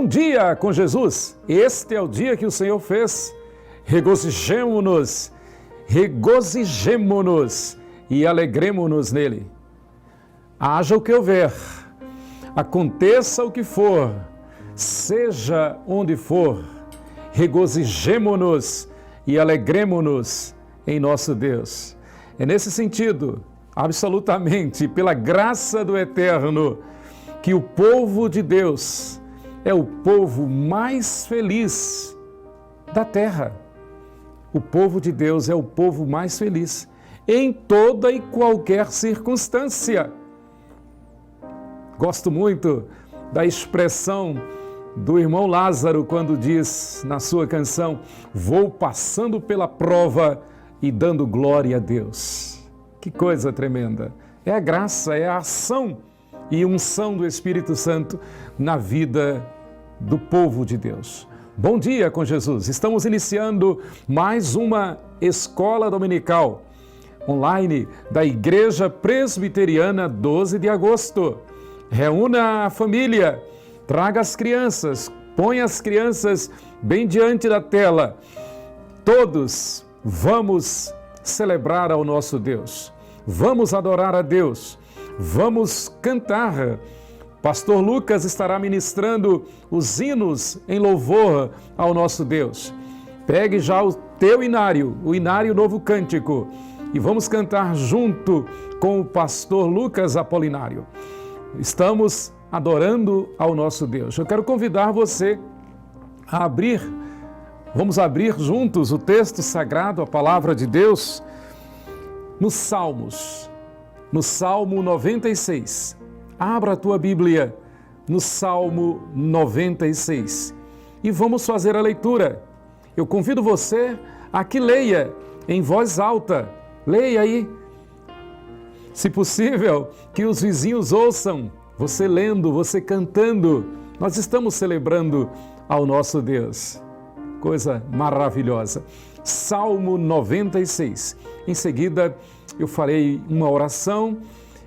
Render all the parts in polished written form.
Bom dia com Jesus! Este é o dia que o Senhor fez. Regozijemo-nos e alegremo-nos nele. Haja o que houver, aconteça o que for, seja onde for, regozijemo-nos e alegremo-nos em nosso Deus. É nesse sentido, absolutamente, pela graça do Eterno, que o povo de Deus é o povo mais feliz da terra. O povo de Deus é o povo mais feliz em toda e qualquer circunstância. Gosto muito da expressão do irmão Lázaro quando diz na sua canção: vou passando pela prova e dando glória a Deus. Que coisa tremenda! É a graça, é a ação e unção do Espírito Santo na vida do povo de Deus. Bom dia com Jesus! Estamos iniciando mais uma escola dominical online da Igreja Presbiteriana 12 de agosto. Reúna a família, traga as crianças, põe as crianças bem diante da tela. Todos vamos celebrar ao nosso Deus, vamos adorar a Deus, vamos cantar. Pastor Lucas estará ministrando os hinos em louvor ao nosso Deus. Pegue já o teu inário, o Inário Novo Cântico, e vamos cantar junto com o pastor Lucas Apolinário. Estamos adorando ao nosso Deus. Eu quero convidar você a vamos abrir juntos o texto sagrado, a palavra de Deus, nos Salmos, no Salmo 96. Abra a tua Bíblia no Salmo 96 e vamos fazer a leitura. Eu convido você a que leia em voz alta. Leia aí. Se possível, que os vizinhos ouçam você lendo, você cantando. Nós estamos celebrando ao nosso Deus. Coisa maravilhosa. Salmo 96. Em seguida, eu farei uma oração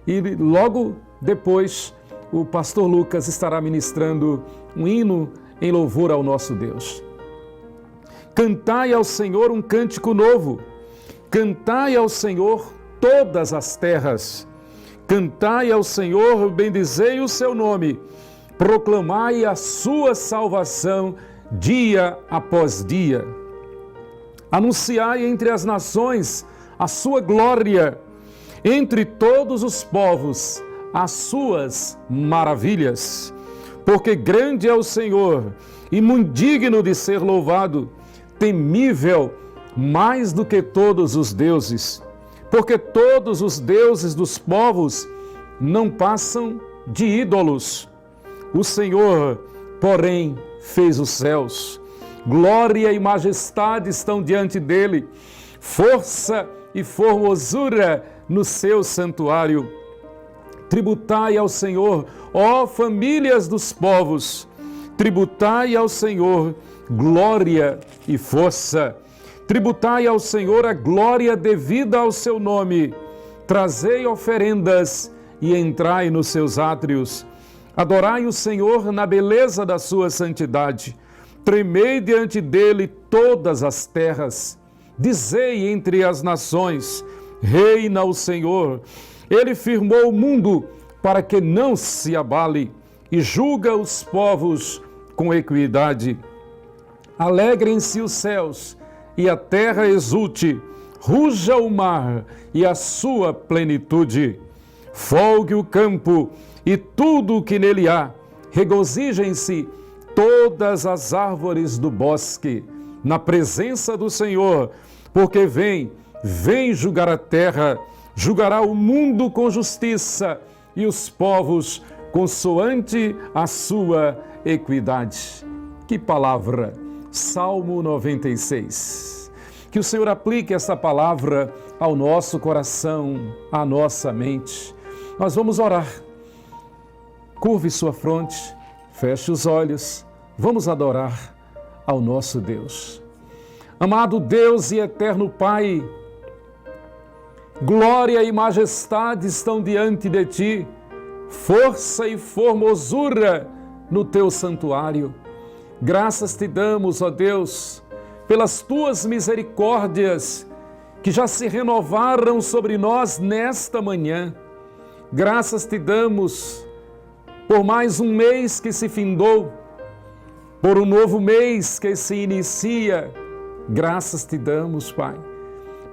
e logo depois o pastor Lucas estará ministrando um hino em louvor ao nosso Deus. Cantai ao Senhor um cântico novo. Cantai ao Senhor todas as terras. Cantai ao Senhor, bendizei o seu nome. Proclamai a sua salvação dia após dia. Anunciai entre as nações a sua glória, entre todos os povos as suas maravilhas. Porque grande é o Senhor e muito digno de ser louvado, temível mais do que todos os deuses. Porque todos os deuses dos povos não passam de ídolos. O Senhor, porém, fez os céus. Glória e majestade estão diante dele. Força e formosura no seu santuário. Tributai ao Senhor, ó famílias dos povos. Tributai ao Senhor glória e força. Tributai ao Senhor a glória devida ao seu nome. Trazei oferendas e entrai nos seus átrios. Adorai o Senhor na beleza da sua santidade. Tremei diante dele todas as terras. Dizei entre as nações: reina o Senhor. Ele firmou o mundo para que não se abale e julga os povos com equidade. Alegrem-se os céus e a terra exulte, ruja o mar e a sua plenitude. Folgue o campo e tudo o que nele há. Regozijem-se todas as árvores do bosque na presença do Senhor, porque vem julgar a terra, julgará o mundo com justiça e os povos consoante a sua equidade. Que palavra! Salmo 96. Que o Senhor aplique essa palavra ao nosso coração, à nossa mente. Nós vamos orar. Curve sua fronte, feche os olhos, vamos adorar ao nosso Deus. Amado Deus e eterno Pai, glória e majestade estão diante de Ti, força e formosura no Teu santuário. Graças te damos, ó Deus, pelas tuas misericórdias que já se renovaram sobre nós nesta manhã. Graças te damos por mais um mês que se findou, por um novo mês que se inicia. Graças te damos, Pai.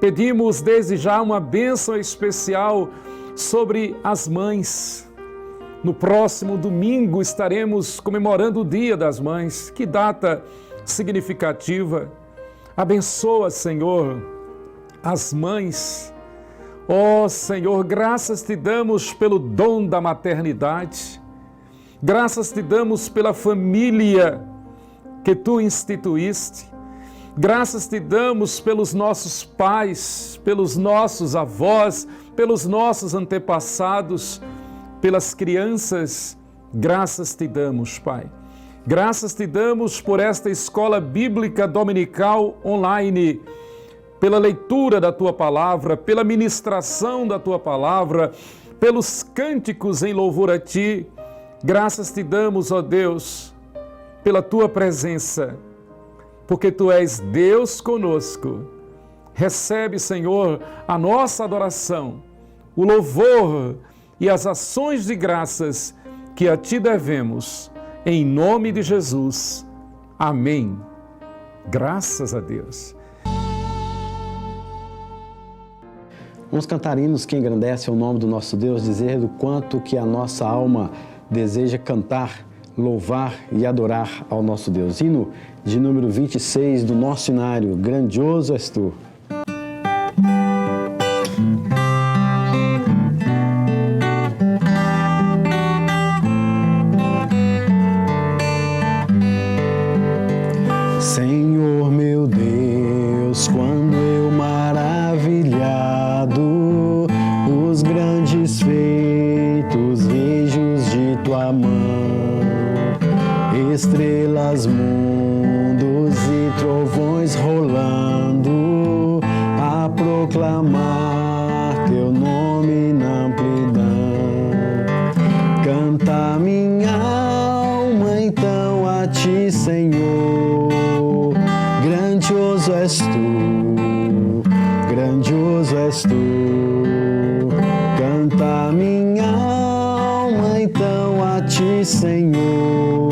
Pedimos desde já uma bênção especial sobre as mães. No próximo domingo estaremos comemorando o Dia das Mães. Que data significativa. Abençoa, Senhor, as mães. Ó Senhor, graças te damos pelo dom da maternidade. Graças te damos pela família que tu instituíste. Graças te damos pelos nossos pais, pelos nossos avós, pelos nossos antepassados, pelas crianças. Graças te damos, Pai. Graças te damos por esta escola bíblica dominical online, pela leitura da tua palavra, pela ministração da tua palavra, pelos cânticos em louvor a ti. Graças te damos, ó Deus, pela tua presença, porque tu és Deus conosco. Recebe, Senhor, a nossa adoração, o louvor e as ações de graças que a ti devemos, em nome de Jesus. Amém. Graças a Deus. Vamos cantar hinos que engrandecem o nome do nosso Deus, dizer do quanto que a nossa alma deseja cantar, louvar e adorar ao nosso Deus. Hino de número 26 do nosso inário, Grandioso és tu. Senhor meu Deus, quando eu maravilhado os grandes feitos vejo de tua mão, estrelas, mundos e trovões rolando, a proclamar teu nome na amplidão. Canta minha alma então a ti, Senhor, grandioso és tu, grandioso és tu. Canta minha alma então a ti, Senhor,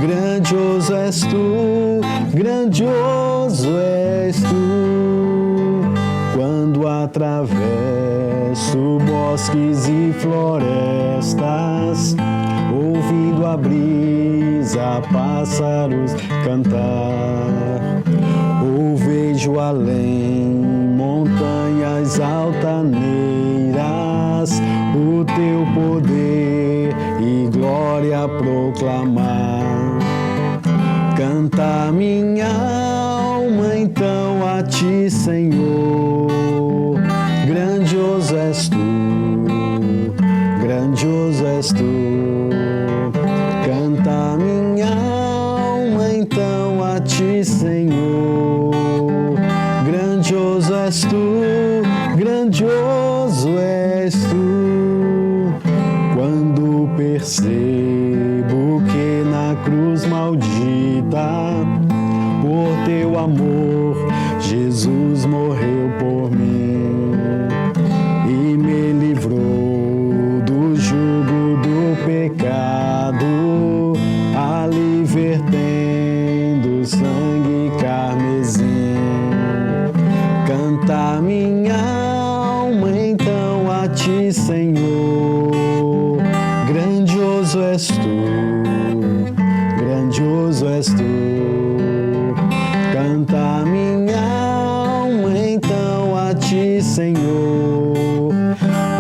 grandioso és tu, grandioso és tu. Quando atravesso bosques e florestas, ouvindo a brisa, pássaros cantar, ou vejo além montanhas altaneiras, o teu poder e glória proclamar. Canta minha alma então a ti, Senhor, grandioso és tu, grandioso és tu. Canta minha alma então a ti, Senhor, grandioso és tu, grandioso és tu. Quando percebo que na cruz maldita, por teu amor, Jesus morreu por mim e me livrou do jugo do pecado, ali vertendo sangue carmesim. Canta minha alma então a ti, Senhor, grandioso és tu, grandioso és tu. Canta minha alma então a ti, Senhor,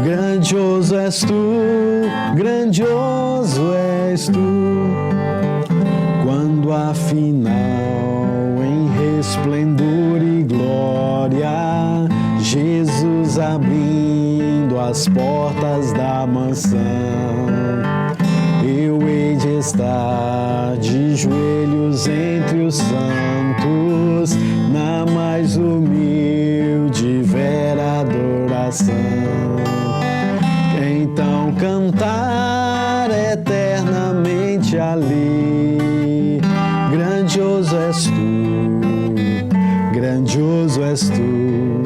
grandioso és tu, grandioso és tu. Quando afinal em resplendor e glória, Jesus abrindo as portas da mansão, eu hei de estar de joelhos entre os santos, na mais humilde e vera adoração. Então cantar eternamente ali, grandioso és tu, grandioso és tu.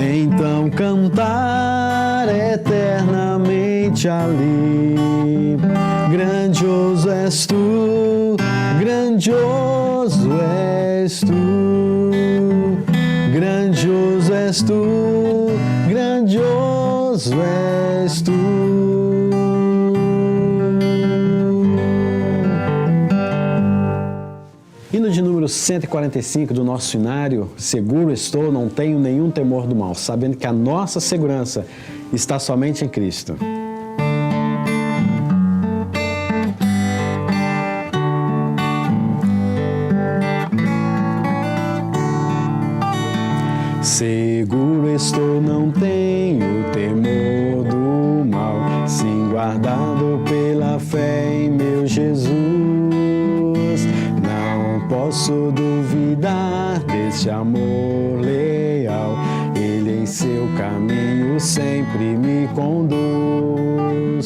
Então cantar eternamente ali, grandioso és tu, grandioso és tu, grandioso és tu, grandioso és tu. Hino de número 145 do nosso hinário: seguro estou, não tenho nenhum temor do mal, sabendo que a nossa segurança está somente em Cristo. Seguro estou, não tenho temor do mal, sim guardado pela fé em meu Jesus. Não posso duvidar deste amor leal, Ele em seu caminho sempre me conduz.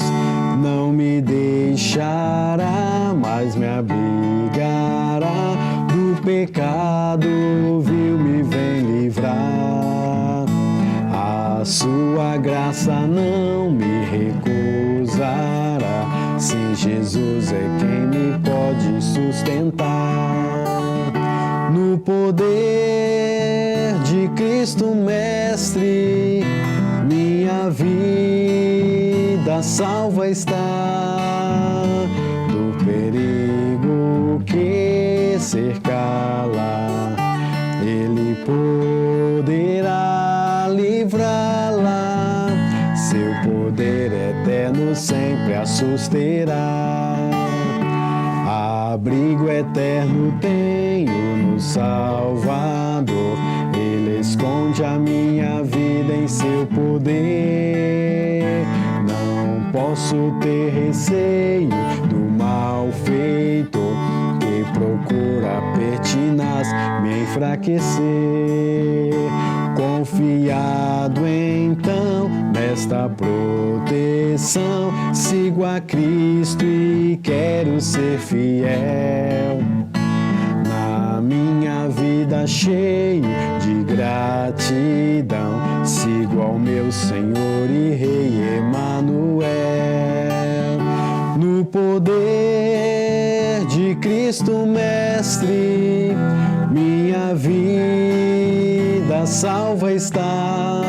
Não me deixará, mas me abrigará do pecado, vil me vem livrar. A sua graça não me recusará, sim, Jesus é quem me pode sustentar. No poder de Cristo Mestre, minha vida salva está do perigo que cercá-la. Ele poderá livrá-la, seu poder eterno sempre a susterá. Abrigo eterno tenho no Salvador, Ele esconde a minha vida em seu poder. Não posso ter receio do mal feitor, que procura pertinaz me enfraquecer. Confiado então nesta proteção, sigo a Cristo e quero ser fiel. Na minha vida cheio de gratidão, sigo ao meu Senhor e Rei Emanuel. No poder de Cristo Mestre, minha vida salva está.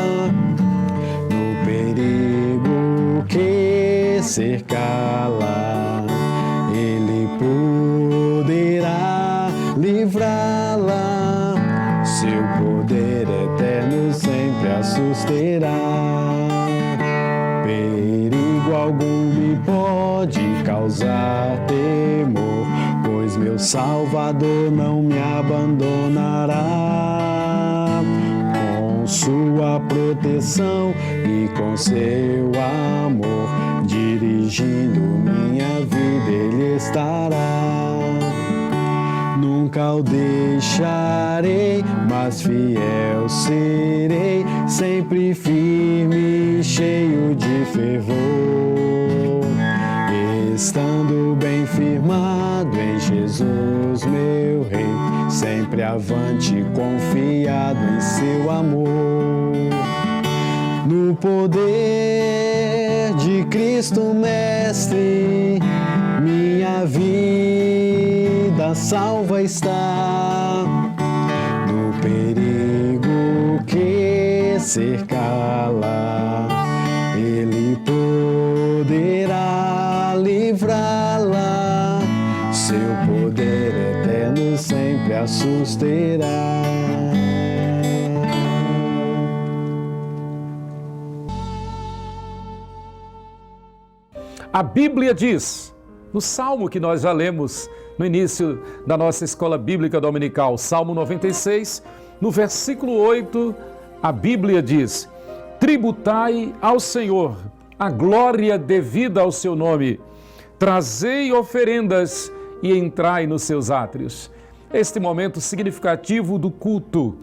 No perigo que cercá-la, Ele poderá livrá-la, seu poder eterno sempre a susterá. Perigo algum me pode causar temor, pois meu Salvador não me abandonará. Com sua proteção e com seu amor, dirigindo minha vida Ele estará. Nunca o deixarei, mas fiel serei, sempre firme, cheio de fervor. Estando bem firmado em Jesus, meu Rei, sempre avante, confiado em seu amor. No poder de Cristo Mestre, minha vida salva está. No perigo que cercá-la, Ele poderá livrá-la, seu poder eterno sempre a susterá. A Bíblia diz, no Salmo que nós já lemos no início da nossa escola bíblica dominical, Salmo 96, no versículo 8, a Bíblia diz: tributai ao Senhor a glória devida ao seu nome, trazei oferendas e entrai nos seus átrios. Este momento significativo do culto,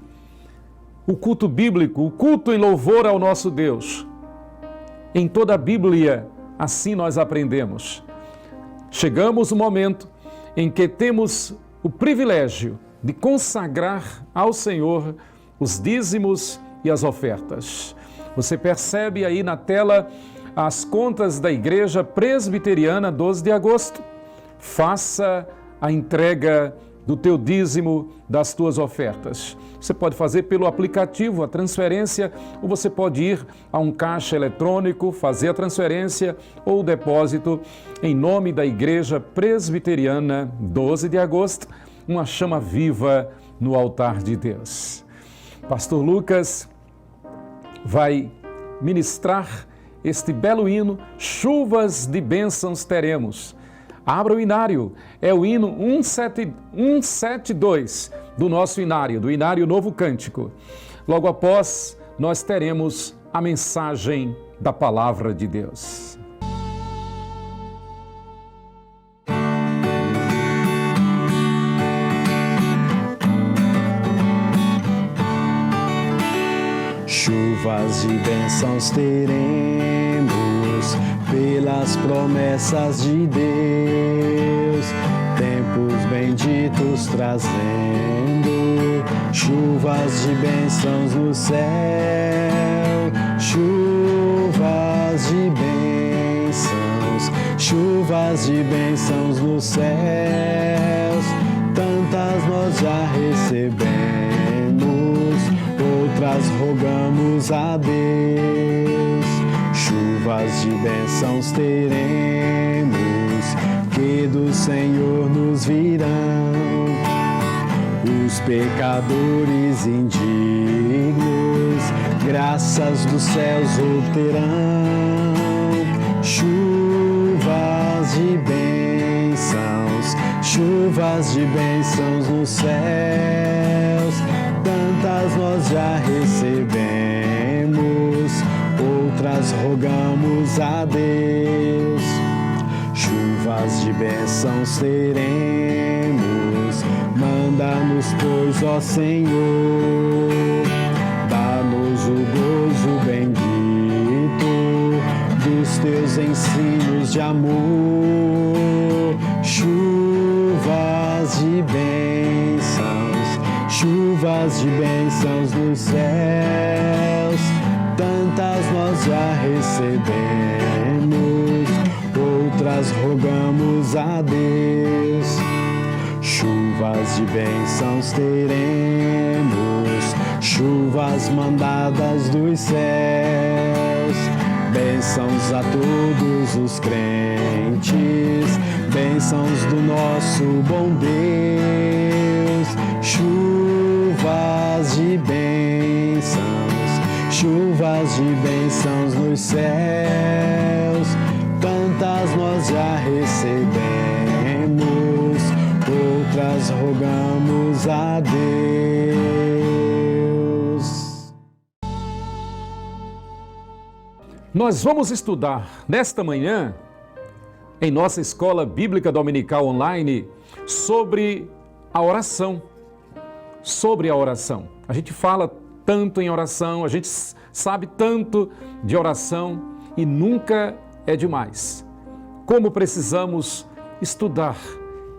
o culto bíblico, o culto em louvor ao nosso Deus. Em toda a Bíblia, assim nós aprendemos. Chegamos no momento em que temos o privilégio de consagrar ao Senhor os dízimos e as ofertas. Você percebe aí na tela as contas da Igreja Presbiteriana 12 de agosto. Faça a entrega do teu dízimo, das tuas ofertas. Você pode fazer pelo aplicativo a transferência, ou você pode ir a um caixa eletrônico, fazer a transferência ou o depósito em nome da Igreja Presbiteriana 12 de agosto, uma chama viva no altar de Deus. Pastor Lucas vai ministrar este belo hino, Chuvas de Bênçãos Teremos. Abra o inário, é o hino 172 do nosso inário, do Inário Novo Cântico. Logo após, nós teremos a mensagem da Palavra de Deus. Chuvas de bênçãos teremos pelas promessas de Deus, tempos benditos trazendo, chuvas de bênçãos no céu, chuvas de bênçãos nos céus, tantas nós já recebemos, outras rogamos a Deus. Chuvas de bênçãos teremos, que do Senhor nos virão, os pecadores indignos, graças dos céus obterão. Chuvas de bênçãos nos céus, tantas nós já recebemos, outras rogamos a Deus. Chuvas de bênçãos teremos, manda-nos, pois, ó Senhor, dá-nos o gozo bendito dos teus ensinos de amor. Chuvas de bênçãos nos céus, tantas nós já recebemos, outras rogamos a Deus. Chuvas de bênçãos teremos, chuvas mandadas dos céus, bênçãos a todos os crentes, bênçãos do nosso bom Deus. Chuvas de bênçãos nos céus, tantas nós já recebemos, outras rogamos a Deus. Nós vamos estudar nesta manhã, em nossa escola bíblica dominical online, sobre a oração. Sobre a oração. A gente fala tanto em oração, a gente sabe tanto de oração e nunca é demais. Como precisamos estudar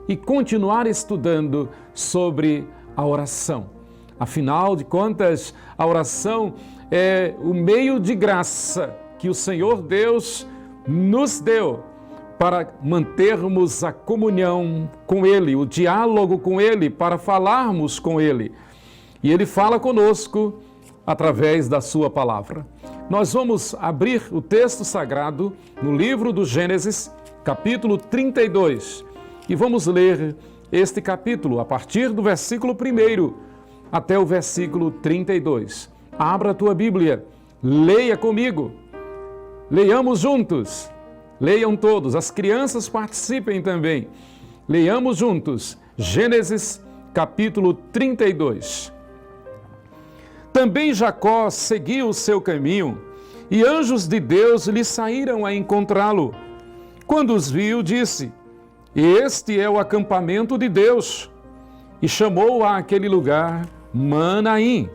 e continuar estudando sobre a oração. Afinal de contas, a oração é o meio de graça que o Senhor Deus nos deu para mantermos a comunhão com Ele, o diálogo com Ele, para falarmos com Ele. E Ele fala conosco através da sua palavra. Nós vamos abrir o texto sagrado no livro do Gênesis, capítulo 32, e vamos ler este capítulo a partir do versículo 1 até o versículo 32. Abra a tua Bíblia, leia comigo, leiamos juntos. Leiam todos, as crianças participem também. Leiamos juntos, Gênesis capítulo 32. Também Jacó seguiu o seu caminho, e anjos de Deus lhe saíram a encontrá-lo. Quando os viu, disse: Este é o acampamento de Deus. E chamou a aquele lugar Manaim.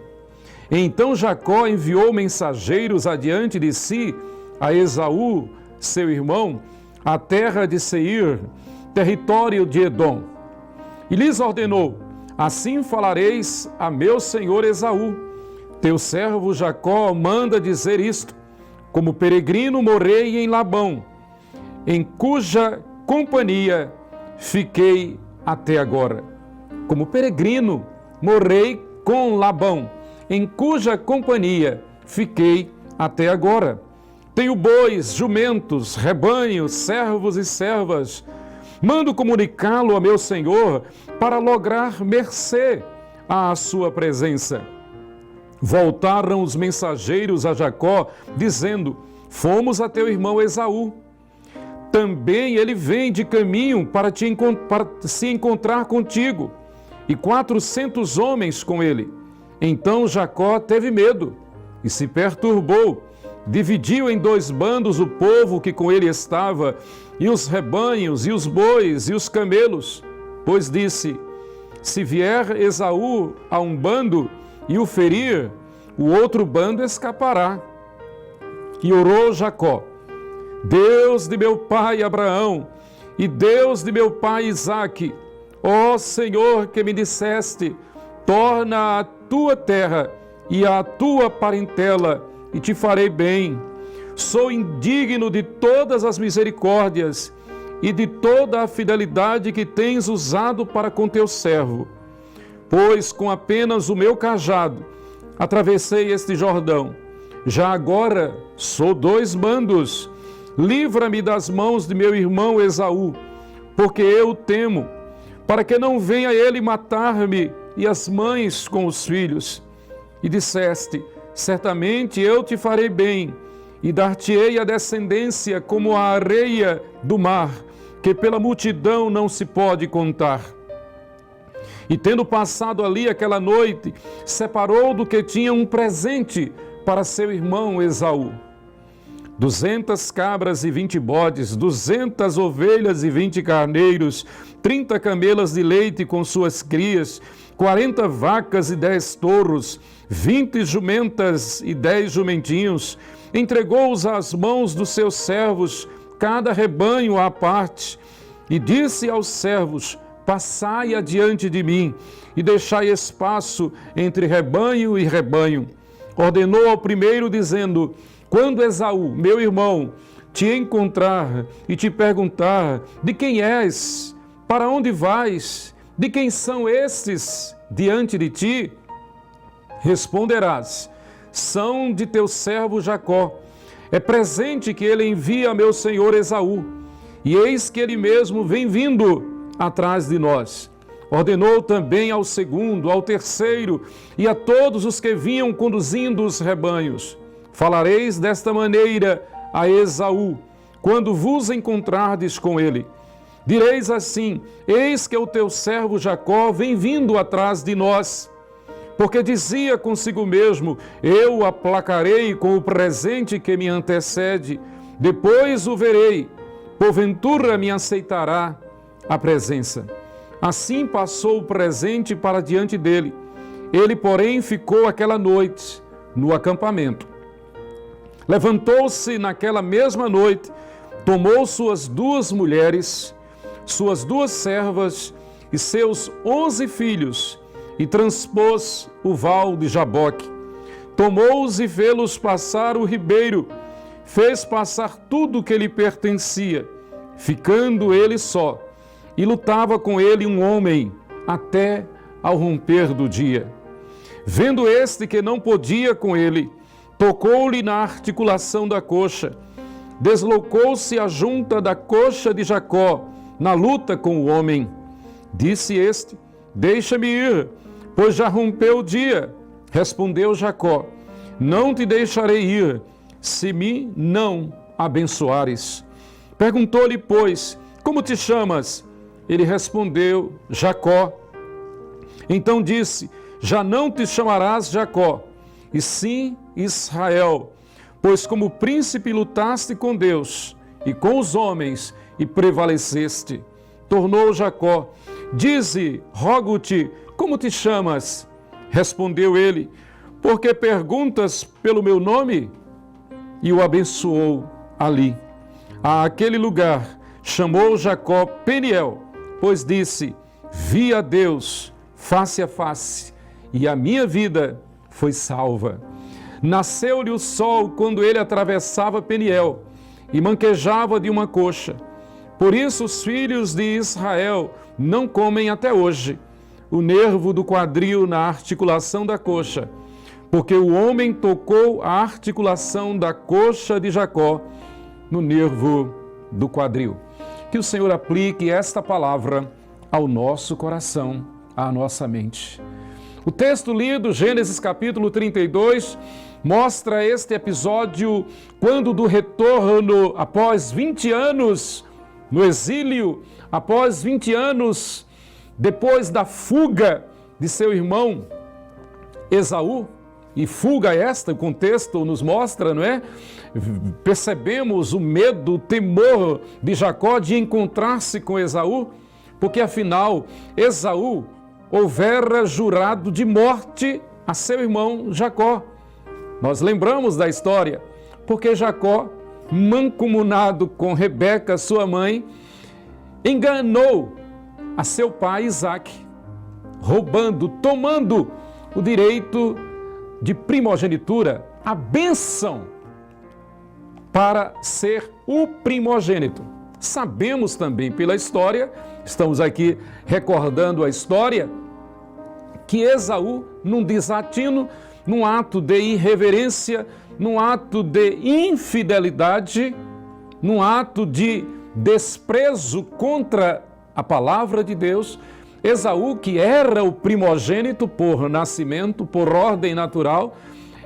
Então Jacó enviou mensageiros adiante de si a Esaú, seu irmão, a terra de Seir, território de Edom. E lhes ordenou: assim falareis a meu senhor Esaú: teu servo Jacó manda dizer isto: como peregrino morei em Labão, em cuja companhia fiquei até agora. Como peregrino morei com Labão, em cuja companhia fiquei até agora. Tenho bois, jumentos, rebanhos, servos e servas. Mando comunicá-lo a meu senhor para lograr mercê à sua presença. Voltaram os mensageiros a Jacó, dizendo: fomos a teu irmão Esaú. Também ele vem de caminho para se encontrar contigo, e 400 homens com ele. Então Jacó teve medo e se perturbou. Dividiu em 2 bandos o povo que com ele estava, e os rebanhos, e os bois, e os camelos. Pois disse: se vier Esaú a um bando e o ferir, o outro bando escapará. E orou Jacó: Deus de meu pai Abraão, e Deus de meu pai Isaque, ó Senhor, que me disseste: torna a tua terra e a tua parentela, e te farei bem. Sou indigno de todas as misericórdias e de toda a fidelidade que tens usado para com teu servo. Pois com apenas o meu cajado atravessei este Jordão. Já agora sou 2 bandos. Livra-me das mãos de meu irmão Esaú, porque eu o temo, para que não venha ele matar-me e as mães com os filhos. E disseste: certamente eu te farei bem, e dar-te-ei a descendência como a areia do mar, que pela multidão não se pode contar. E tendo passado ali aquela noite, separou do que tinha um presente para seu irmão Esaú: 200 cabras e 20 bodes, 200 ovelhas e 20 carneiros, 30 camelas de leite com suas crias, 40 vacas e 10 touros, 20 jumentas e 10 jumentinhos. Entregou-os às mãos dos seus servos, cada rebanho à parte, e disse aos servos: passai adiante de mim, e deixai espaço entre rebanho e rebanho. Ordenou ao primeiro, dizendo: quando Esaú, meu irmão, te encontrar e te perguntar: de quem és? Para onde vais? De quem são estes diante de ti? Responderás: são de teu servo Jacó. É presente que ele envia a meu senhor Esaú, e eis que ele mesmo vem vindo atrás de nós. Ordenou também ao segundo, ao terceiro e a todos os que vinham conduzindo os rebanhos: falareis desta maneira a Esaú, quando vos encontrardes com ele. Direis assim: eis que o teu servo Jacó vem vindo atrás de nós. Porque dizia consigo mesmo: eu o aplacarei com o presente que me antecede, depois o verei, porventura me aceitará a presença. Assim passou o presente para diante dele. Ele, porém, ficou aquela noite no acampamento. Levantou-se naquela mesma noite, tomou suas 2 mulheres, suas 2 servas e seus 11 filhos, e transpôs o val de Jaboque. Tomou-os e fê-los passar o ribeiro, fez passar tudo o que lhe pertencia, ficando ele só, e lutava com ele um homem até ao romper do dia. Vendo este que não podia com ele, tocou-lhe na articulação da coxa, deslocou-se a junta da coxa de Jacó na luta com o homem. Disse este: deixa-me ir, pois já rompeu o dia. Respondeu Jacó: não te deixarei ir, se me não abençoares. Perguntou-lhe, pois: como te chamas? Ele respondeu: Jacó. Então disse: já não te chamarás Jacó, e sim Israel, pois como príncipe lutaste com Deus e com os homens e prevaleceste. Tornou Jacó: dize, rogo-te, como te chamas? Respondeu ele: porque perguntas pelo meu nome? E o abençoou ali. Àquele lugar chamou Jacó Peniel, pois disse: vi a Deus face a face, e a minha vida foi salva. Nasceu-lhe o sol quando ele atravessava Peniel, e manquejava de uma coxa. Por isso os filhos de Israel não comem até hoje o nervo do quadril na articulação da coxa, porque o homem tocou a articulação da coxa de Jacó no nervo do quadril. Que o Senhor aplique esta palavra ao nosso coração, à nossa mente. O texto lido, Gênesis capítulo 32, mostra este episódio quando do retorno após 20 anos no exílio, após 20 anos depois da fuga de seu irmão Esaú. E fuga esta, o contexto nos mostra, não é? Percebemos o medo, o temor de Jacó de encontrar-se com Esaú, porque afinal Esaú houvera jurado de morte a seu irmão Jacó. Nós lembramos da história, porque Jacó, mancomunado com Rebeca, sua mãe, enganou a seu pai Isaque, roubando, tomando o direito de primogenitura, a bênção para ser o primogênito. Sabemos também pela história, estamos aqui recordando a história, que Esaú, num desatino, num ato de irreverência, num ato de infidelidade, num ato de desprezo contra a palavra de Deus, Esaú, que era o primogênito por nascimento, por ordem natural,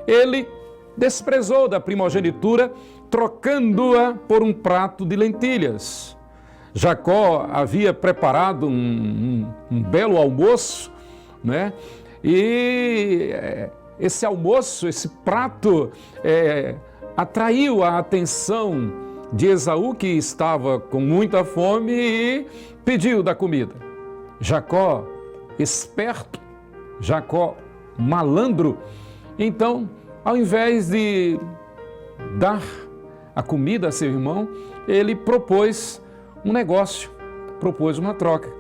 ele desprezou da primogenitura, trocando-a por um prato de lentilhas. Jacó havia preparado um belo almoço, né? E esse almoço, esse prato, atraiu a atenção de Esaú, que estava com muita fome, e pediu da comida. Jacó, esperto, Jacó, malandro, então, ao invés de dar a comida a seu irmão, ele propôs um negócio, propôs uma troca.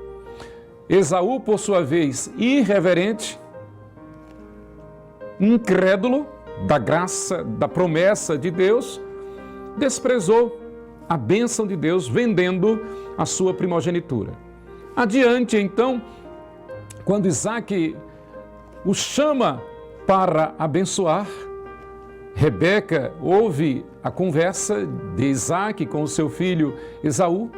Esaú, por sua vez, irreverente, incrédulo da graça, da promessa de Deus, desprezou a bênção de Deus, vendendo a sua primogenitura. Adiante, então, quando Isaque o chama para abençoar, Rebeca ouve a conversa de Isaque com o seu filho Esaú,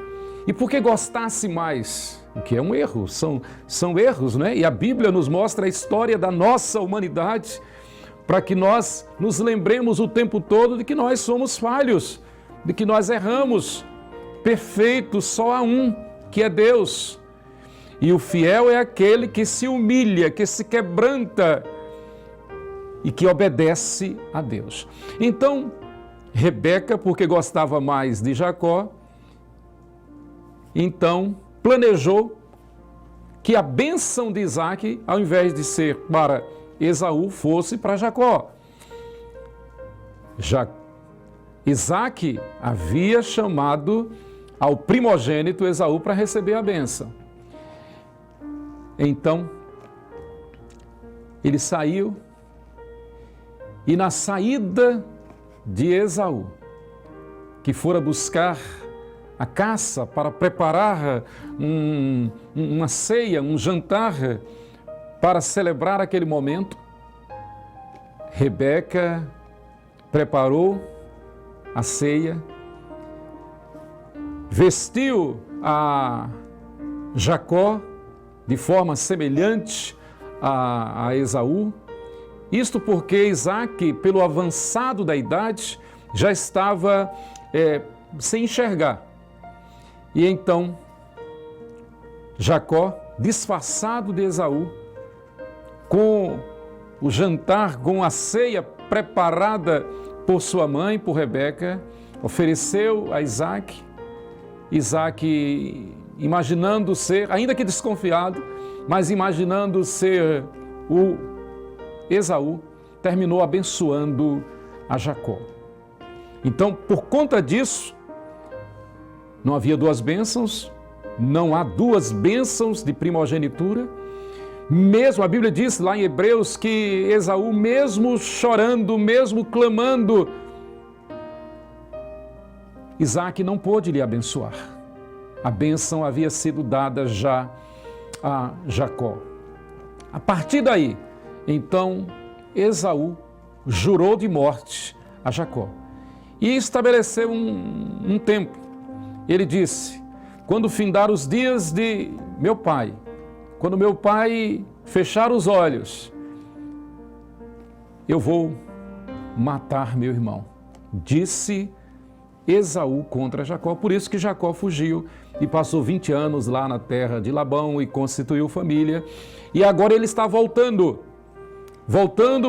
e porque gostasse mais, o que é um erro, são erros, né? E a Bíblia nos mostra a história da nossa humanidade, para que nós nos lembremos o tempo todo de que nós somos falhos, de que nós erramos. Perfeito só há um, que é Deus. E o fiel é aquele que se humilha, que se quebranta e que obedece a Deus. Então, Rebeca, porque gostava mais de Jacó, então planejou que a bênção de Isaque, ao invés de ser para Esaú, fosse para Jacó. Isaque havia chamado ao primogênito Esaú para receber a bênção. Então, ele saiu, e na saída de Esaú, que fora buscar a caça para preparar uma ceia, um jantar para celebrar aquele momento, Rebeca preparou a ceia, vestiu a Jacó de forma semelhante a Esaú, isto porque Isaque, pelo avançado da idade, já estava sem enxergar. E então, Jacó, disfarçado de Esaú, com o jantar, com a ceia preparada por sua mãe, por Rebeca, ofereceu a Isaque. Isaque, imaginando ser, ainda que desconfiado, mas imaginando ser o Esaú, terminou abençoando a Jacó. Então, por conta disso, não havia duas bênçãos, não há duas bênçãos de primogenitura. Mesmo, a Bíblia diz lá em Hebreus que Esaú, mesmo chorando, mesmo clamando, Isaac não pôde lhe abençoar. A bênção havia sido dada já a Jacó. A partir daí, então, Esaú jurou de morte a Jacó e estabeleceu um tempo. Ele disse: quando findar os dias de meu pai, quando meu pai fechar os olhos, eu vou matar meu irmão. Disse Esaú contra Jacó. Por isso que Jacó fugiu e passou 20 anos lá na terra de Labão e constituiu família. E agora ele está voltando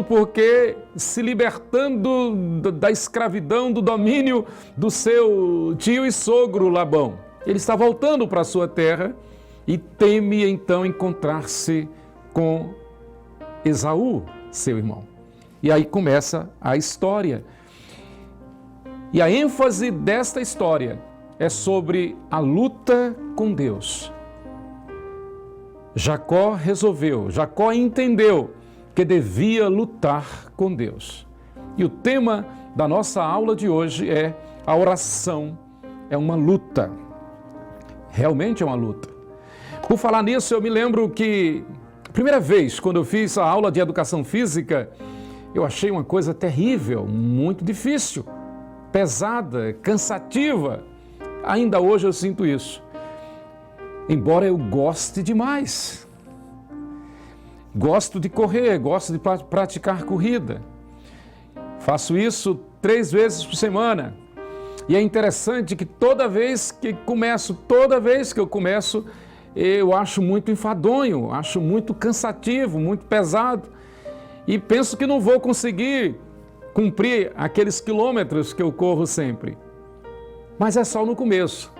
porque se libertando da escravidão, do domínio do seu tio e sogro Labão. Ele está voltando para a sua terra e teme então encontrar-se com Esaú, seu irmão. E aí começa a história. E a ênfase desta história é sobre a luta com Deus. Jacó entendeu que devia lutar com Deus. E o tema da nossa aula de hoje é: a oração é uma luta. Realmente é uma luta. Por falar nisso, eu me lembro que a primeira vez, quando eu fiz a aula de educação física, eu achei uma coisa terrível, muito difícil, pesada, cansativa. Ainda hoje eu sinto isso. Embora eu goste demais. Gosto de correr, gosto de praticar corrida. Faço isso 3 vezes por semana. E é interessante que toda vez que eu começo, eu acho muito enfadonho, acho muito cansativo, muito pesado. E penso que não vou conseguir cumprir aqueles quilômetros que eu corro sempre. Mas é só no começo.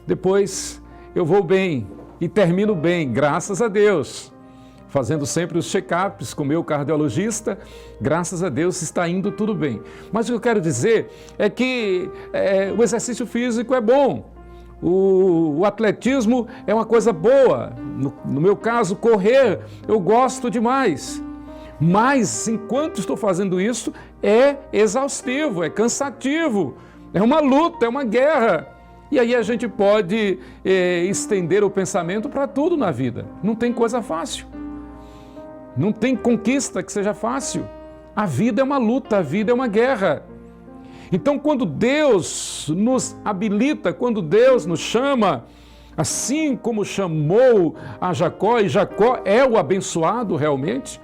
Depois eu vou bem e termino bem, graças a Deus. Fazendo sempre os check-ups com o meu cardiologista, graças a Deus está indo tudo bem. Mas o que eu quero dizer é que o exercício físico é bom, o atletismo é uma coisa boa. No meu caso, correr, eu gosto demais. Mas enquanto estou fazendo isso, é exaustivo, é cansativo, é uma luta, é uma guerra. E aí a gente pode estender o pensamento para tudo na vida. Não tem coisa fácil. Não tem conquista que seja fácil. A vida é uma luta, a vida é uma guerra. Então, quando Deus nos habilita, quando Deus nos chama, assim como chamou a Jacó, e Jacó é o abençoado realmente,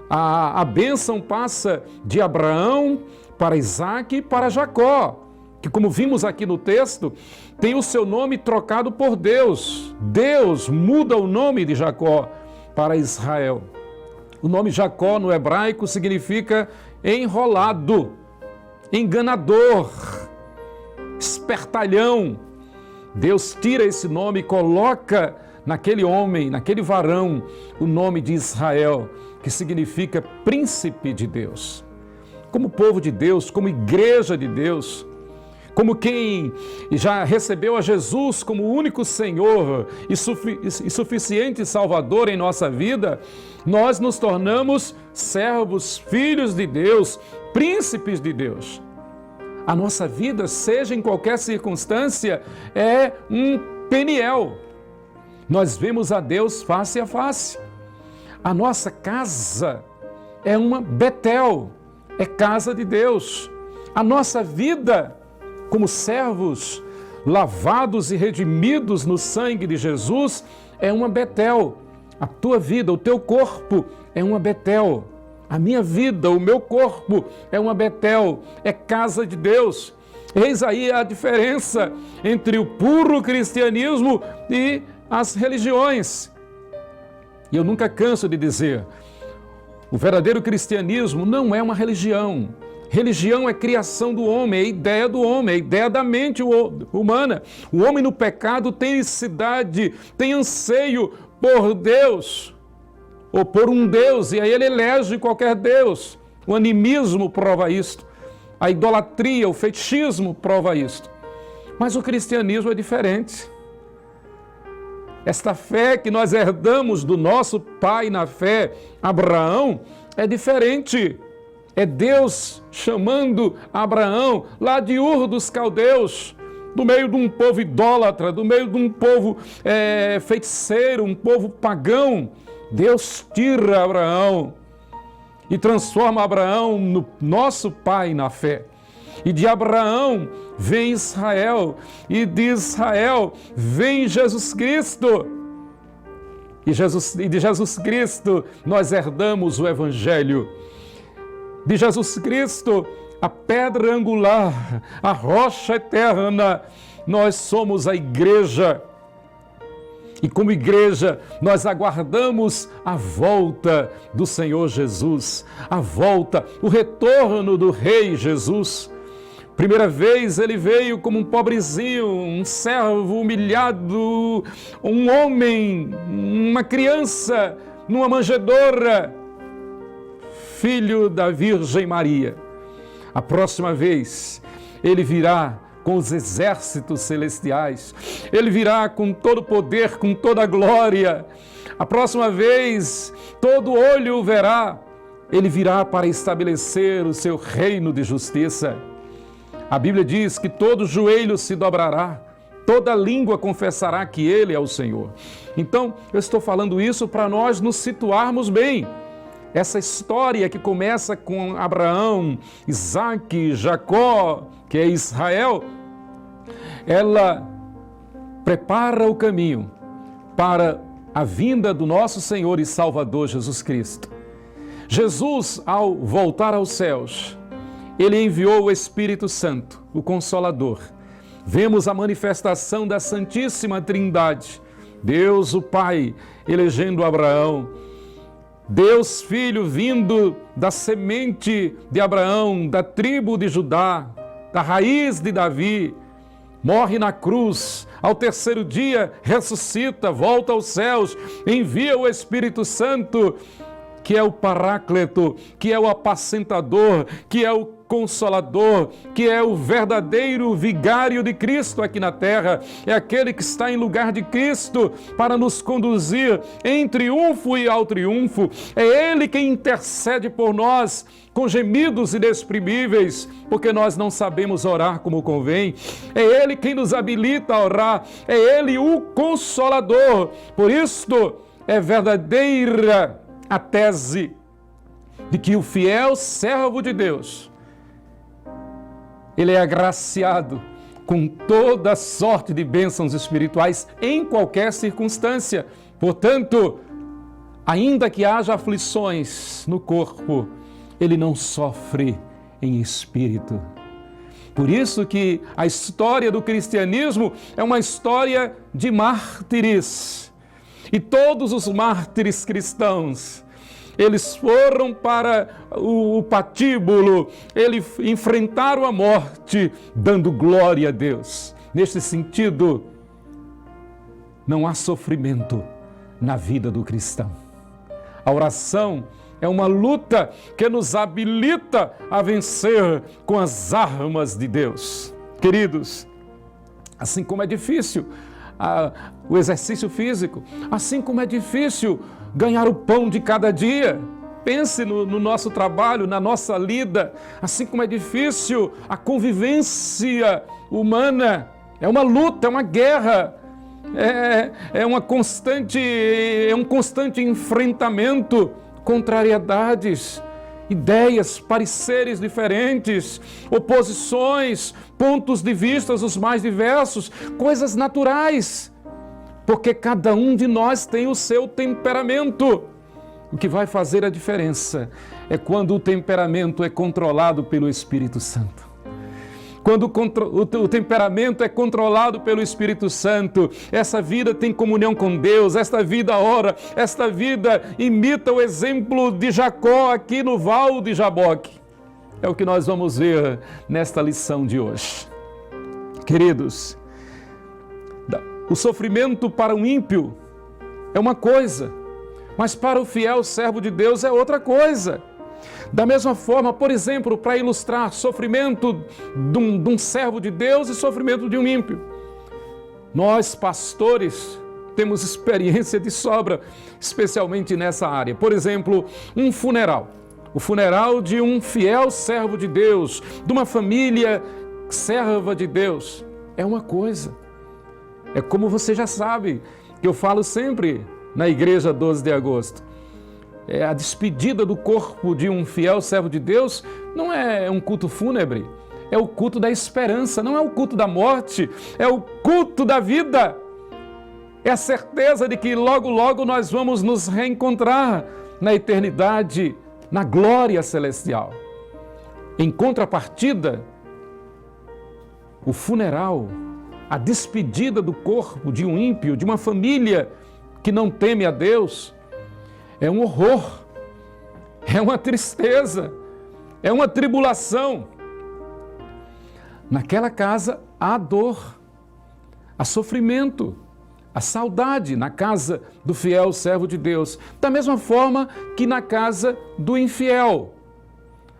a bênção passa de Abraão para Isaac e para Jacó, que, como vimos aqui no texto, tem o seu nome trocado por Deus. Deus muda o nome de Jacó para Israel. O nome Jacó no hebraico significa enrolado, enganador, espertalhão. Deus tira esse nome e coloca naquele homem, naquele varão, o nome de Israel, que significa príncipe de Deus. Como povo de Deus, como igreja de Deus, como quem já recebeu a Jesus como único Senhor e suficiente Salvador em nossa vida, nós nos tornamos servos, filhos de Deus, príncipes de Deus. A nossa vida, seja em qualquer circunstância, é um Peniel. Nós vemos a Deus face a face. A nossa casa é uma Betel, é casa de Deus. A nossa vida, como servos lavados e redimidos no sangue de Jesus, é uma Betel. A tua vida, o teu corpo é uma Betel. A minha vida, o meu corpo é uma Betel, é casa de Deus. Eis aí a diferença entre o puro cristianismo e as religiões. E eu nunca canso de dizer, o verdadeiro cristianismo não é uma religião. Religião é criação do homem, é ideia do homem, é ideia da mente humana. O homem no pecado tem necessidade, tem anseio por Deus, ou por um Deus, e aí ele elege qualquer Deus. O animismo prova isto, a idolatria, o fetichismo prova isto. Mas o cristianismo é diferente. Esta fé que nós herdamos do nosso pai na fé, Abraão, é diferente. É Deus chamando Abraão lá de Ur dos Caldeus, do meio de um povo idólatra, do meio de um povo feiticeiro, um povo pagão. Deus tira Abraão e transforma Abraão no nosso pai na fé. E de Abraão vem Israel, e de Israel vem Jesus Cristo. E de Jesus Cristo nós herdamos o Evangelho. De Jesus Cristo, a pedra angular, a rocha eterna, nós somos a igreja. E como igreja, nós aguardamos a volta do Senhor Jesus, a volta, o retorno do Rei Jesus. Primeira vez ele veio como um pobrezinho, um servo humilhado, um homem, uma criança, numa manjedoura, filho da Virgem Maria. A próxima vez ele virá com os exércitos celestiais, ele virá com todo o poder, com toda a glória. A próxima vez todo olho o verá, ele virá para estabelecer o seu reino de justiça. A Bíblia diz que todo joelho se dobrará, toda língua confessará que Ele é o Senhor. Então, eu estou falando isso para nós nos situarmos bem. Essa história que começa com Abraão, Isaque, Jacó, que é Israel, ela prepara o caminho para a vinda do nosso Senhor e Salvador Jesus Cristo. Jesus, ao voltar aos céus, Ele enviou o Espírito Santo, o Consolador. Vemos a manifestação da Santíssima Trindade. Deus, o Pai, elegendo Abraão. Deus, Filho, vindo da semente de Abraão, da tribo de Judá, da raiz de Davi. Morre na cruz, ao terceiro dia ressuscita, volta aos céus, envia o Espírito Santo, que é o Paráclito, que é o apacentador, que é o Consolador, que é o verdadeiro vigário de Cristo aqui na terra, é aquele que está em lugar de Cristo para nos conduzir em triunfo e ao triunfo. É Ele quem intercede por nós com gemidos inexprimíveis, porque nós não sabemos orar como convém. É Ele quem nos habilita a orar, é Ele o Consolador. Por isto é verdadeira a tese de que o fiel servo de Deus, ele é agraciado com toda sorte de bênçãos espirituais em qualquer circunstância. Portanto, ainda que haja aflições no corpo, ele não sofre em espírito. Por isso que a história do cristianismo é uma história de mártires. E todos os mártires cristãos, eles foram para o patíbulo, eles enfrentaram a morte, dando glória a Deus. Neste sentido, não há sofrimento na vida do cristão. A oração é uma luta que nos habilita a vencer com as armas de Deus. Queridos, assim como é difícil o exercício físico, assim como é difícil ganhar o pão de cada dia. Pense no nosso trabalho, na nossa lida, assim como é difícil a convivência humana. É uma luta, é uma guerra, é um constante enfrentamento, contrariedades, ideias, pareceres diferentes, oposições, pontos de vista os mais diversos, coisas naturais, porque cada um de nós tem o seu temperamento. O que vai fazer a diferença é quando o temperamento é controlado pelo Espírito Santo. Quando o temperamento é controlado pelo Espírito Santo, essa vida tem comunhão com Deus, esta vida ora, esta vida imita o exemplo de Jacó aqui no Val de Jaboque. É o que nós vamos ver nesta lição de hoje. Queridos, o sofrimento para um ímpio é uma coisa, mas para o fiel servo de Deus é outra coisa. Da mesma forma, por exemplo, para ilustrar sofrimento de um servo de Deus e sofrimento de um ímpio. Nós, pastores, temos experiência de sobra, especialmente nessa área. Por exemplo, um funeral. O funeral de um fiel servo de Deus, de uma família serva de Deus, é uma coisa. É como você já sabe, que eu falo sempre na igreja 12 de agosto. É a despedida do corpo de um fiel servo de Deus não é um culto fúnebre, é o culto da esperança, não é o culto da morte, é o culto da vida. É a certeza de que logo, logo nós vamos nos reencontrar na eternidade, na glória celestial. Em contrapartida, o funeral, a despedida do corpo de um ímpio, de uma família que não teme a Deus, é um horror, é uma tristeza, é uma tribulação. Naquela casa há dor, há sofrimento, há saudade na casa do fiel servo de Deus, da mesma forma que na casa do infiel.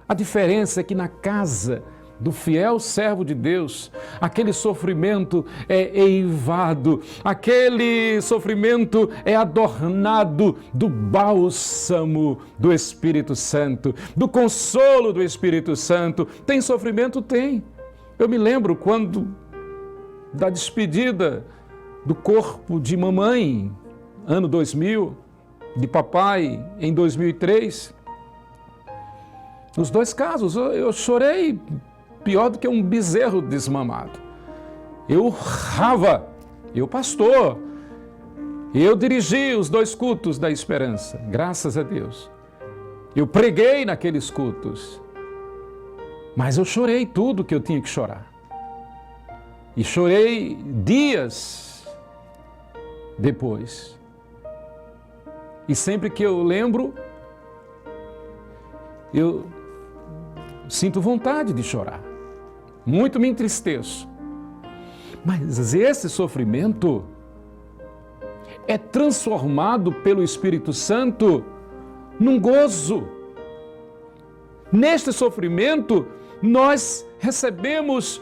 A diferença é que na casa do fiel servo de Deus, aquele sofrimento é eivado, aquele sofrimento é adornado do bálsamo do Espírito Santo, do consolo do Espírito Santo. Tem sofrimento? Tem. Eu me lembro quando da despedida do corpo de mamãe, ano 2000, de papai em 2003. Nos dois casos, eu chorei pior do que um bezerro desmamado. Eu urrava, eu pastor, eu dirigi os 2 cultos da esperança, graças a Deus. Eu preguei naqueles cultos, mas eu chorei tudo que eu tinha que chorar. E chorei dias depois. E sempre que eu lembro, eu sinto vontade de chorar. Muito me entristeço. Mas esse sofrimento é transformado pelo Espírito Santo num gozo. Neste sofrimento, nós recebemos